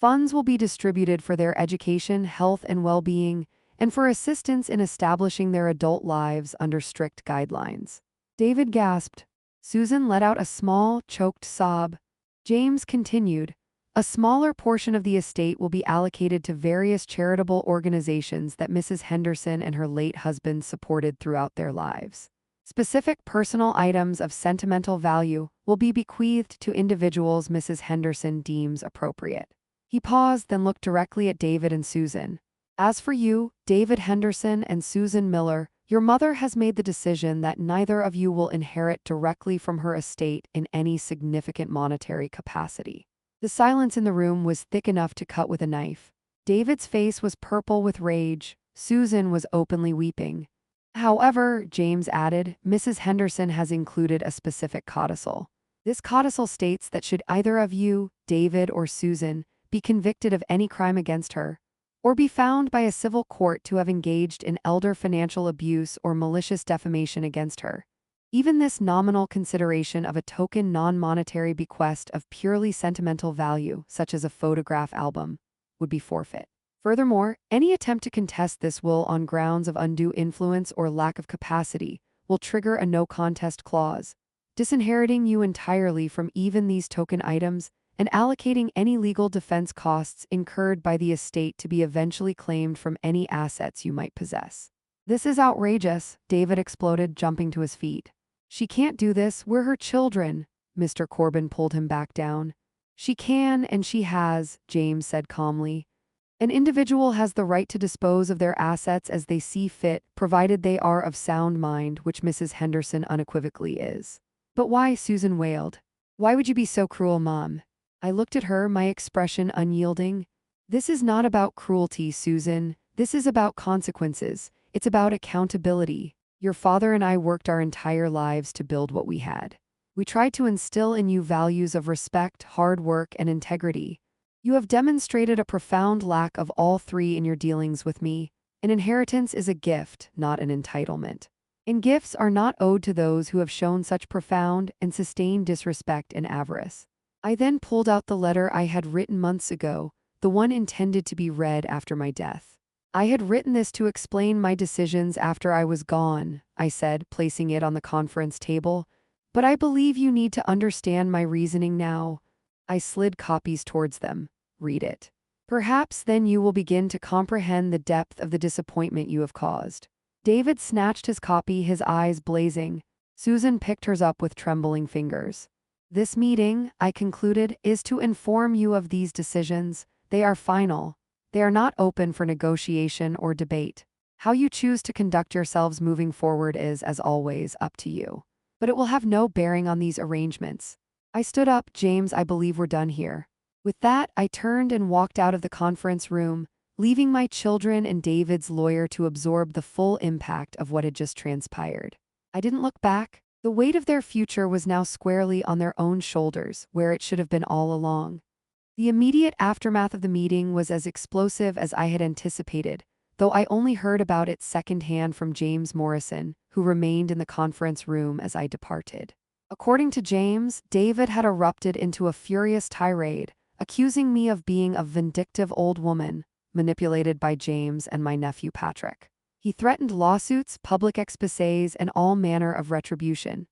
Funds will be distributed for their education, health, and well-being, and for assistance in establishing their adult lives under strict guidelines. David gasped. Susan let out a small, choked sob. James continued. A smaller portion of the estate will be allocated to various charitable organizations that Mrs. Henderson and her late husband supported throughout their lives. Specific personal items of sentimental value will be bequeathed to individuals Mrs. Henderson deems appropriate. He paused, then looked directly at David and Susan. As for you, David Henderson and Susan Miller, your mother has made the decision that neither of you will inherit directly from her estate in any significant monetary capacity. The silence in the room was thick enough to cut with a knife. David's face was purple with rage. Susan was openly weeping. However, James added, Mrs. Henderson has included a specific codicil. This codicil states that should either of you, David or Susan, be convicted of any crime against her, or be found by a civil court to have engaged in elder financial abuse or malicious defamation against her, even this nominal consideration of a token non-monetary bequest of purely sentimental value, such as a photograph album, would be forfeit. Furthermore, any attempt to contest this will on grounds of undue influence or lack of capacity will trigger a no-contest clause, disinheriting you entirely from even these token items and allocating any legal defense costs incurred by the estate to be eventually claimed from any assets you might possess. This is outrageous, David exploded, jumping to his feet. She can't do this, we're her children. Mr. Corbin pulled him back down. She can and she has, James said calmly. An individual has the right to dispose of their assets as they see fit, provided they are of sound mind, which Mrs. Henderson unequivocally is. But why? Susan wailed. Why would you be so cruel, Mom? I looked at her, my expression unyielding. This is not about cruelty, Susan. This is about consequences. It's about accountability. Your father and I worked our entire lives to build what we had. We tried to instill in you values of respect, hard work, and integrity. You have demonstrated a profound lack of all three in your dealings with me. An inheritance is a gift, not an entitlement. And gifts are not owed to those who have shown such profound and sustained disrespect and avarice. I then pulled out the letter I had written months ago, the one intended to be read after my death. I had written this to explain my decisions after I was gone, I said, placing it on the conference table. But I believe you need to understand my reasoning now. I slid copies towards them. Read it. Perhaps then you will begin to comprehend the depth of the disappointment you have caused. David snatched his copy, his eyes blazing. Susan picked hers up with trembling fingers. This meeting, I concluded, is to inform you of these decisions. They are final. They are not open for negotiation or debate. How you choose to conduct yourselves moving forward is, as always, up to you. But it will have no bearing on these arrangements. I stood up. James, I believe we're done here. With that, I turned and walked out of the conference room, leaving my children and David's lawyer to absorb the full impact of what had just transpired. I didn't look back. The weight of their future was now squarely on their own shoulders, where it should have been all along. The immediate aftermath of the meeting was as explosive as I had anticipated. though I only heard about it secondhand from James Morrison, who remained in the conference room as I departed. According to James, David had erupted into a furious tirade, accusing me of being a vindictive old woman, manipulated by James and my nephew Patrick. He threatened lawsuits, public exposés, and all manner of retribution.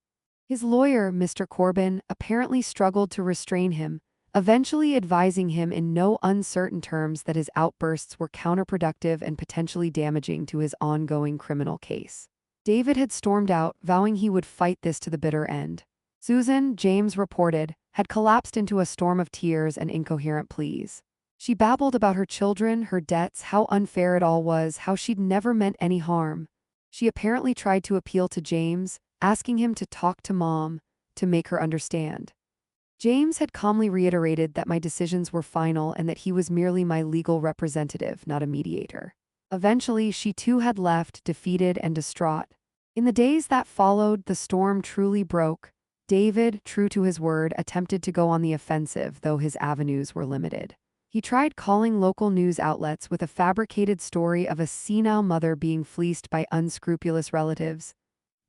His lawyer, Mr. Corbin, apparently struggled to restrain him, eventually advising him in no uncertain terms that his outbursts were counterproductive and potentially damaging to his ongoing criminal case. David had stormed out, vowing he would fight this to the bitter end. Susan, James reported, had collapsed into a storm of tears and incoherent pleas. She babbled about her children, her debts, how unfair it all was, how she'd never meant any harm. She apparently tried to appeal to James, asking him to talk to Mom, to make her understand. James had calmly reiterated that my decisions were final and that he was merely my legal representative, not a mediator. Eventually, she too had left, defeated and distraught. In the days that followed, the storm truly broke. David, true to his word, attempted to go on the offensive, though his avenues were limited. He tried calling local news outlets with a fabricated story of a senile mother being fleeced by unscrupulous relatives.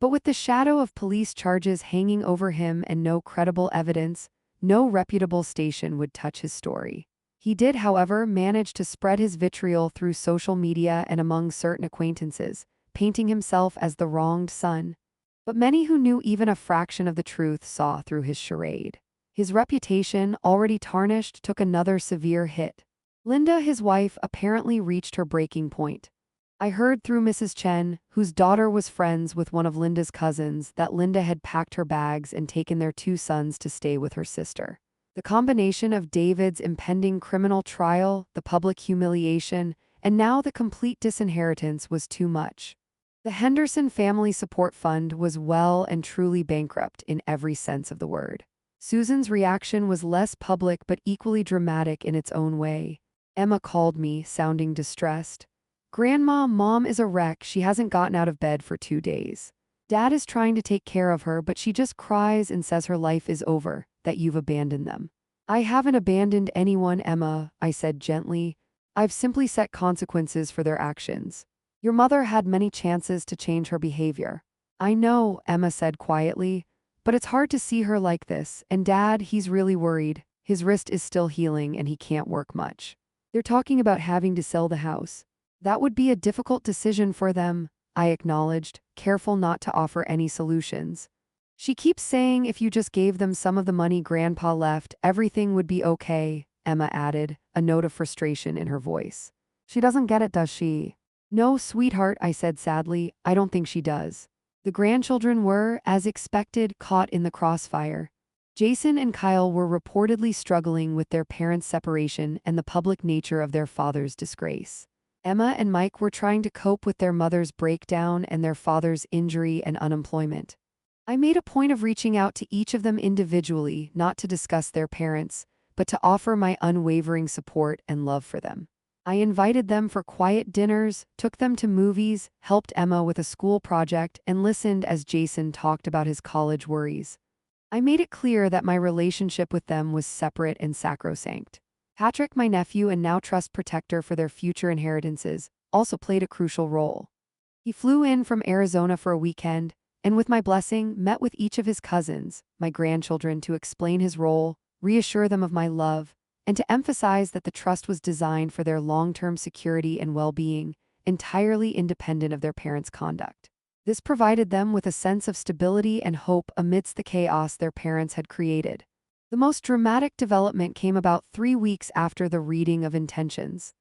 But with the shadow of police charges hanging over him and no credible evidence, no reputable station would touch his story. He did, however, manage to spread his vitriol through social media and among certain acquaintances, painting himself as the wronged son. But many who knew even a fraction of the truth saw through his charade. His reputation, already tarnished, took another severe hit. Linda, his wife, apparently reached her breaking point. I heard through Mrs. Chen, whose daughter was friends with one of Linda's cousins, that Linda had packed her bags and taken their 2 sons to stay with her sister. The combination of David's impending criminal trial, the public humiliation, and now the complete disinheritance was too much. The Henderson Family Support Fund was well and truly bankrupt in every sense of the word. Susan's reaction was less public but equally dramatic in its own way. Emma called me, sounding distressed. "Grandma, Mom is a wreck. She hasn't gotten out of bed for 2 days. Dad is trying to take care of her, but she just cries and says her life is over, that you've abandoned them." "I haven't abandoned anyone, Emma," I said gently. "I've simply set consequences for their actions. Your mother had many chances to change her behavior." "I know," Emma said quietly, "but it's hard to see her like this, and Dad, he's really worried. His wrist is still healing and he can't work much. They're talking about having to sell the house." "That would be a difficult decision for them," I acknowledged, careful not to offer any solutions. "She keeps saying if you just gave them some of the money Grandpa left, everything would be okay," Emma added, a note of frustration in her voice. "She doesn't get it, does she?" "No, sweetheart," I said sadly, "I don't think she does." The grandchildren were, as expected, caught in the crossfire. Jason and Kyle were reportedly struggling with their parents' separation and the public nature of their father's disgrace. Emma and Mike were trying to cope with their mother's breakdown and their father's injury and unemployment. I made a point of reaching out to each of them individually, not to discuss their parents, but to offer my unwavering support and love for them. I invited them for quiet dinners, took them to movies, helped Emma with a school project, and listened as Jason talked about his college worries. I made it clear that my relationship with them was separate and sacrosanct. Patrick, my nephew and now trust protector for their future inheritances, also played a crucial role. He flew in from Arizona for a weekend, and with my blessing, met with each of his cousins, my grandchildren, to explain his role, reassure them of my love, and to emphasize that the trust was designed for their long-term security and well-being, entirely independent of their parents' conduct. This provided them with a sense of stability and hope amidst the chaos their parents had created. The most dramatic development came about 3 weeks after the reading of intentions.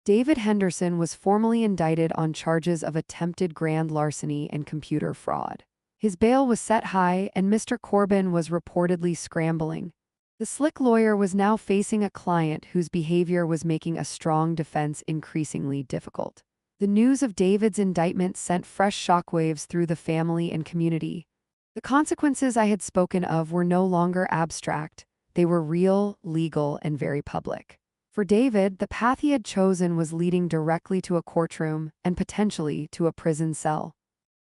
David Henderson was formally indicted on charges of attempted grand larceny and computer fraud. His bail was set high, and Mr. Corbin was reportedly scrambling. The slick lawyer was now facing a client whose behavior was making a strong defense increasingly difficult. The news of David's indictment sent fresh shockwaves through the family and community. The consequences I had spoken of were no longer abstract. They were real, legal, and very public. For David, the path he had chosen was leading directly to a courtroom and potentially to a prison cell.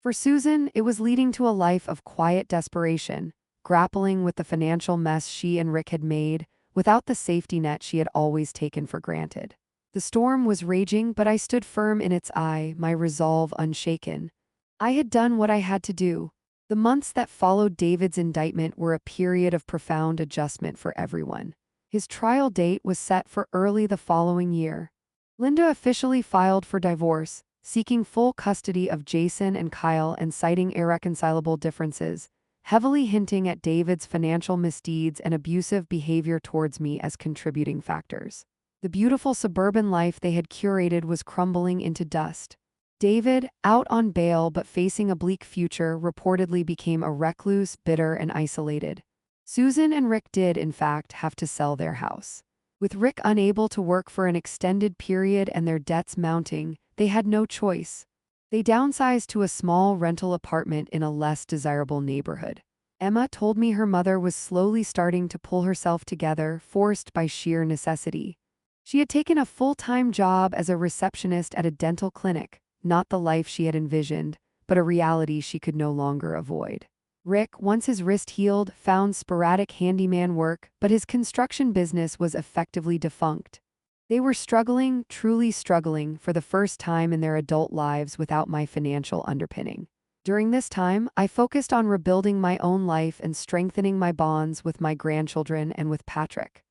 For Susan, it was leading to a life of quiet desperation, grappling with the financial mess she and Rick had made without the safety net she had always taken for granted. The storm was raging, but I stood firm in its eye, my resolve unshaken. I had done what I had to do. The months that followed David's indictment were a period of profound adjustment for everyone. His trial date was set for early the following year. Linda officially filed for divorce, seeking full custody of Jason and Kyle and citing irreconcilable differences, heavily hinting at David's financial misdeeds and abusive behavior towards me as contributing factors. The beautiful suburban life they had curated was crumbling into dust. David, out on bail but facing a bleak future, reportedly became a recluse, bitter, and isolated. Susan and Rick did, in fact, have to sell their house. With Rick unable to work for an extended period and their debts mounting, they had no choice. They downsized to a small rental apartment in a less desirable neighborhood. Emma told me her mother was slowly starting to pull herself together, forced by sheer necessity. She had taken a full-time job as a receptionist at a dental clinic, not the life she had envisioned, but a reality she could no longer avoid. Rick, once his wrist healed, found sporadic handyman work, but his construction business was effectively defunct. They were struggling, truly struggling, for the first time in their adult lives without my financial underpinning. During this time, I focused on rebuilding my own life and strengthening my bonds with my grandchildren and with Patrick.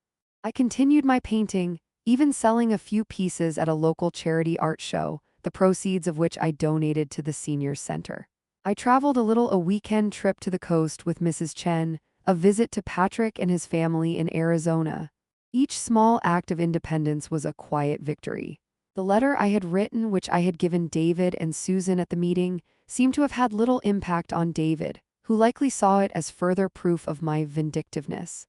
I continued my painting, even selling a few pieces at a local charity art show, the proceeds of which I donated to the seniors center. I traveled a weekend trip to the coast with Mrs. Chen, a visit to Patrick and his family in Arizona. Each small act of independence was a quiet victory. The letter I had written, which I had given David and Susan at the meeting, seemed to have had little impact on David, who likely saw it as further proof of my vindictiveness.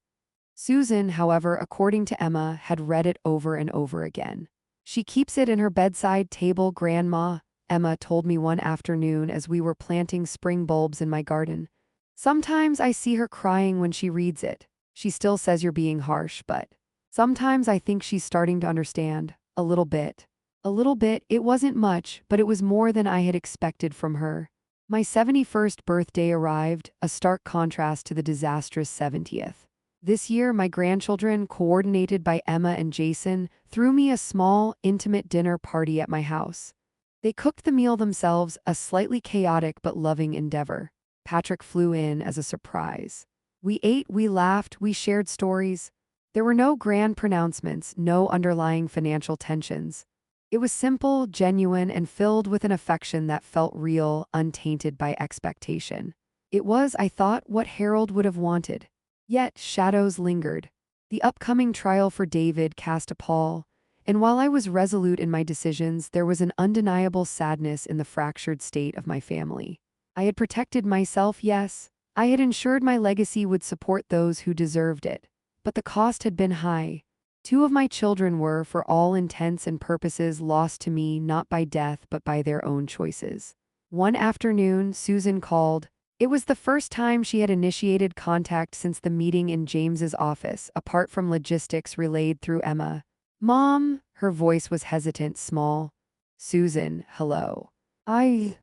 Susan, however, according to Emma, had read it over and over again. "She keeps it in her bedside table, Grandma," Emma told me one afternoon as we were planting spring bulbs in my garden. "Sometimes I see her crying when she reads it. She still says you're being harsh, but sometimes I think she's starting to understand. A little bit. A little bit, it wasn't much, but it was more than I had expected from her." My 71st birthday arrived, a stark contrast to the disastrous 70th. This year, my grandchildren, coordinated by Emma and Jason, threw me a small, intimate dinner party at my house. They cooked the meal themselves, a slightly chaotic but loving endeavor. Patrick flew in as a surprise. We ate, we laughed, we shared stories. There were no grand pronouncements, no underlying financial tensions. It was simple, genuine, and filled with an affection that felt real, untainted by expectation. It was, I thought, what Harold would have wanted. Yet, shadows lingered. The upcoming trial for David cast a pall, and while I was resolute in my decisions, there was an undeniable sadness in the fractured state of my family. I had protected myself, yes. I had ensured my legacy would support those who deserved it. But the cost had been high. 2 of my children were, for all intents and purposes, lost to me not by death but by their own choices. One afternoon, Susan called. It was the first time she had initiated contact since the meeting in James's office, apart from logistics relayed through Emma. "Mom," her voice was hesitant, small. "Susan, hello. I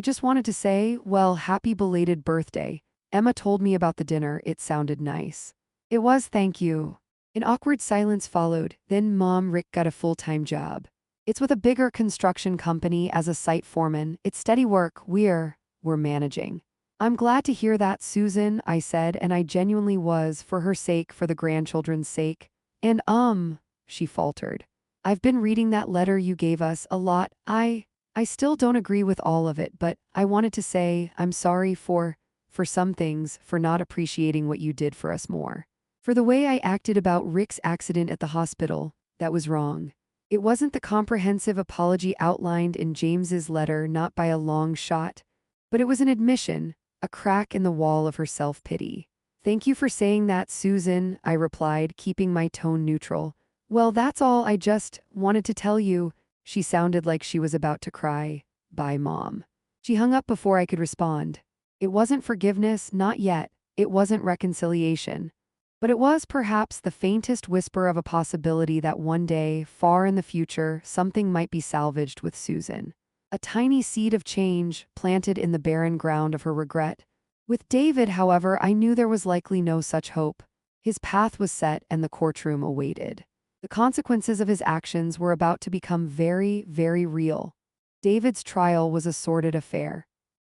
just wanted to say, well, happy belated birthday. Emma told me about the dinner, it sounded nice." "It was, thank you." An awkward silence followed, then Rick got a full-time job. "It's with a bigger construction company as a site foreman. It's steady work, we're managing." "I'm glad to hear that, Susan," I said, and I genuinely was, for her sake, for the grandchildren's sake. "And she faltered. "I've been reading that letter you gave us a lot. I still don't agree with all of it, but I wanted to say I'm sorry for some things, for not appreciating what you did for us more. For the way I acted about Rick's accident at the hospital, that was wrong. It wasn't the comprehensive apology outlined in James's letter, not by a long shot, but it was an admission, a crack in the wall of her self-pity." "Thank you for saying that, Susan," I replied, keeping my tone neutral. "Well, that's all I just wanted to tell you." She sounded like she was about to cry. "Bye, Mom." She hung up before I could respond. It wasn't forgiveness, not yet. It wasn't reconciliation. But it was perhaps the faintest whisper of a possibility that one day, far in the future, something might be salvaged with Susan. A tiny seed of change, planted in the barren ground of her regret. With David, however, I knew there was likely no such hope. His path was set and the courtroom awaited. The consequences of his actions were about to become very, very real. David's trial was a sordid affair.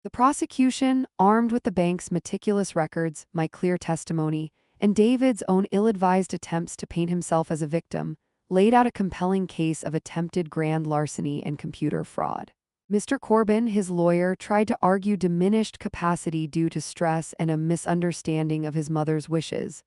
The prosecution, armed with the bank's meticulous records, my clear testimony, and David's own ill-advised attempts to paint himself as a victim, laid out a compelling case of attempted grand larceny and computer fraud. Mr. Corbin, his lawyer, tried to argue diminished capacity due to stress and a misunderstanding of his mother's wishes.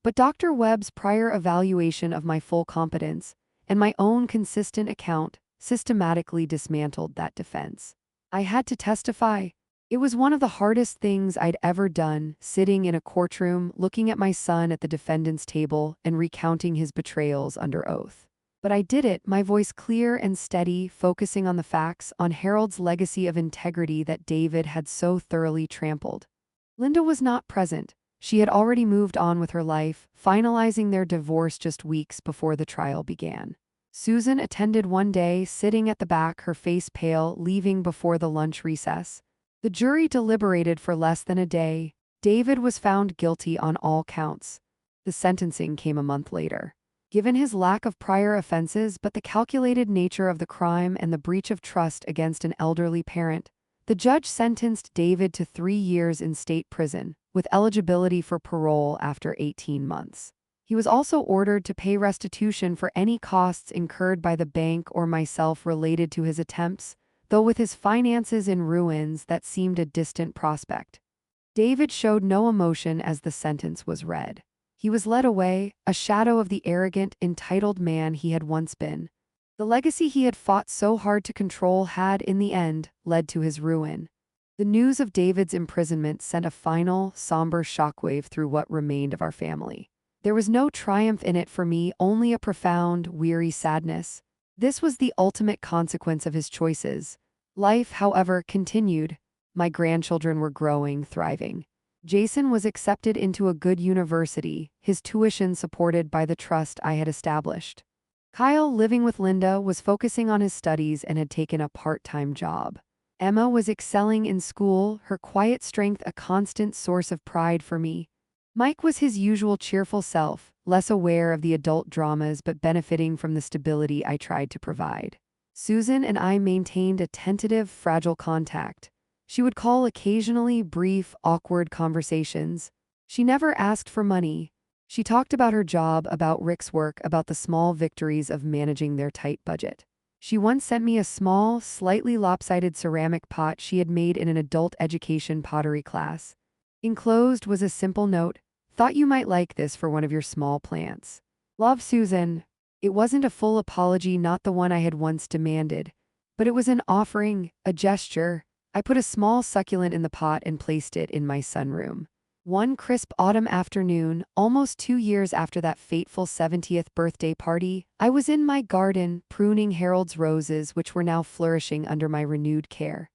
But Dr. Webb's prior evaluation of my full competence and my own consistent account systematically dismantled that defense. I had to testify. It was one of the hardest things I'd ever done, sitting in a courtroom, looking at my son at the defendant's table and recounting his betrayals under oath. But I did it, my voice clear and steady, focusing on the facts, on Harold's legacy of integrity that David had so thoroughly trampled. Linda was not present. She had already moved on with her life, finalizing their divorce just weeks before the trial began. Susan attended one day, sitting at the back, her face pale, leaving before the lunch recess. The jury deliberated for less than a day. David was found guilty on all counts. The sentencing came a month later. Given his lack of prior offenses but the calculated nature of the crime and the breach of trust against an elderly parent, the judge sentenced David to 3 years in state prison, with eligibility for parole after 18 months. He was also ordered to pay restitution for any costs incurred by the bank or myself related to his attempts, though with his finances in ruins, that seemed a distant prospect. David showed no emotion as the sentence was read. He was led away, a shadow of the arrogant, entitled man he had once been. The legacy he had fought so hard to control had, in the end, led to his ruin. The news of David's imprisonment sent a final, somber shockwave through what remained of our family. There was no triumph in it for me, only a profound, weary sadness. This was the ultimate consequence of his choices. Life, however, continued. My grandchildren were growing, thriving. Jason was accepted into a good university, his tuition supported by the trust I had established. Kyle, living with Linda, was focusing on his studies and had taken a part-time job. Emma was excelling in school, her quiet strength a constant source of pride for me. Mike was his usual cheerful self, less aware of the adult dramas but benefiting from the stability I tried to provide. Susan and I maintained a tentative, fragile contact. She would call occasionally, brief, awkward conversations. She never asked for money. She talked about her job, about Rick's work, about the small victories of managing their tight budget. She once sent me a small, slightly lopsided ceramic pot she had made in an adult education pottery class. Enclosed was a simple note: "Thought you might like this for one of your small plants. Love, Susan." It wasn't a full apology, not the one I had once demanded, but it was an offering, a gesture. I put a small succulent in the pot and placed it in my sunroom. One crisp autumn afternoon, almost 2 years after that fateful 70th birthday party, I was in my garden, pruning Harold's roses which were now flourishing under my renewed care.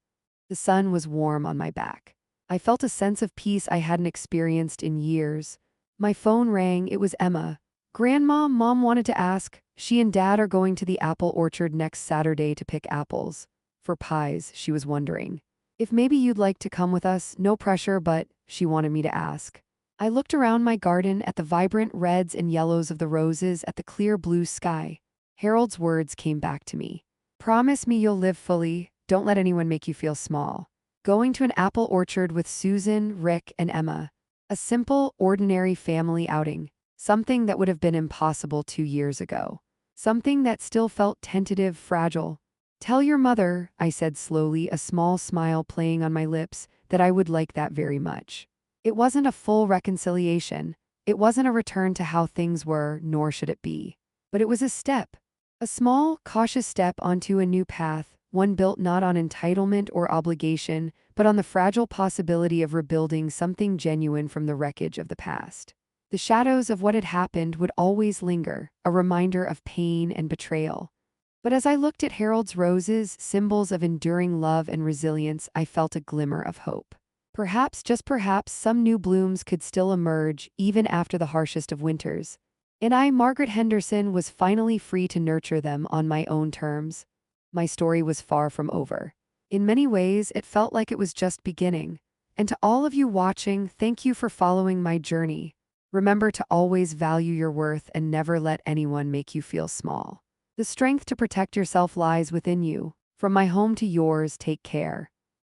The sun was warm on my back. I felt a sense of peace I hadn't experienced in years. My phone rang. It was Emma. "Grandma, Mom wanted to ask. She and Dad are going to the apple orchard next Saturday to pick apples. For pies," she was wondering. "If maybe you'd like to come with us, no pressure, but," she wanted me to ask. I looked around my garden at the vibrant reds and yellows of the roses, at the clear blue sky. Harold's words came back to me. "Promise me you'll live fully. Don't let anyone make you feel small." Going to an apple orchard with Susan, Rick, and Emma. A simple, ordinary family outing. Something that would have been impossible 2 years ago. Something that still felt tentative, fragile. "Tell your mother," I said slowly, a small smile playing on my lips, "that I would like that very much." It wasn't a full reconciliation. It wasn't a return to how things were, nor should it be. But it was a step. A small, cautious step onto a new path, one built not on entitlement or obligation, but on the fragile possibility of rebuilding something genuine from the wreckage of the past. The shadows of what had happened would always linger, a reminder of pain and betrayal. But as I looked at Harold's roses, symbols of enduring love and resilience, I felt a glimmer of hope. Perhaps, just perhaps, some new blooms could still emerge, even after the harshest of winters. And I, Margaret Henderson, was finally free to nurture them on my own terms. My story was far from over. In many ways, it felt like it was just beginning. And to all of you watching, thank you for following my journey. Remember to always value your worth and never let anyone make you feel small. The strength to protect yourself lies within you. From my home to yours, take care.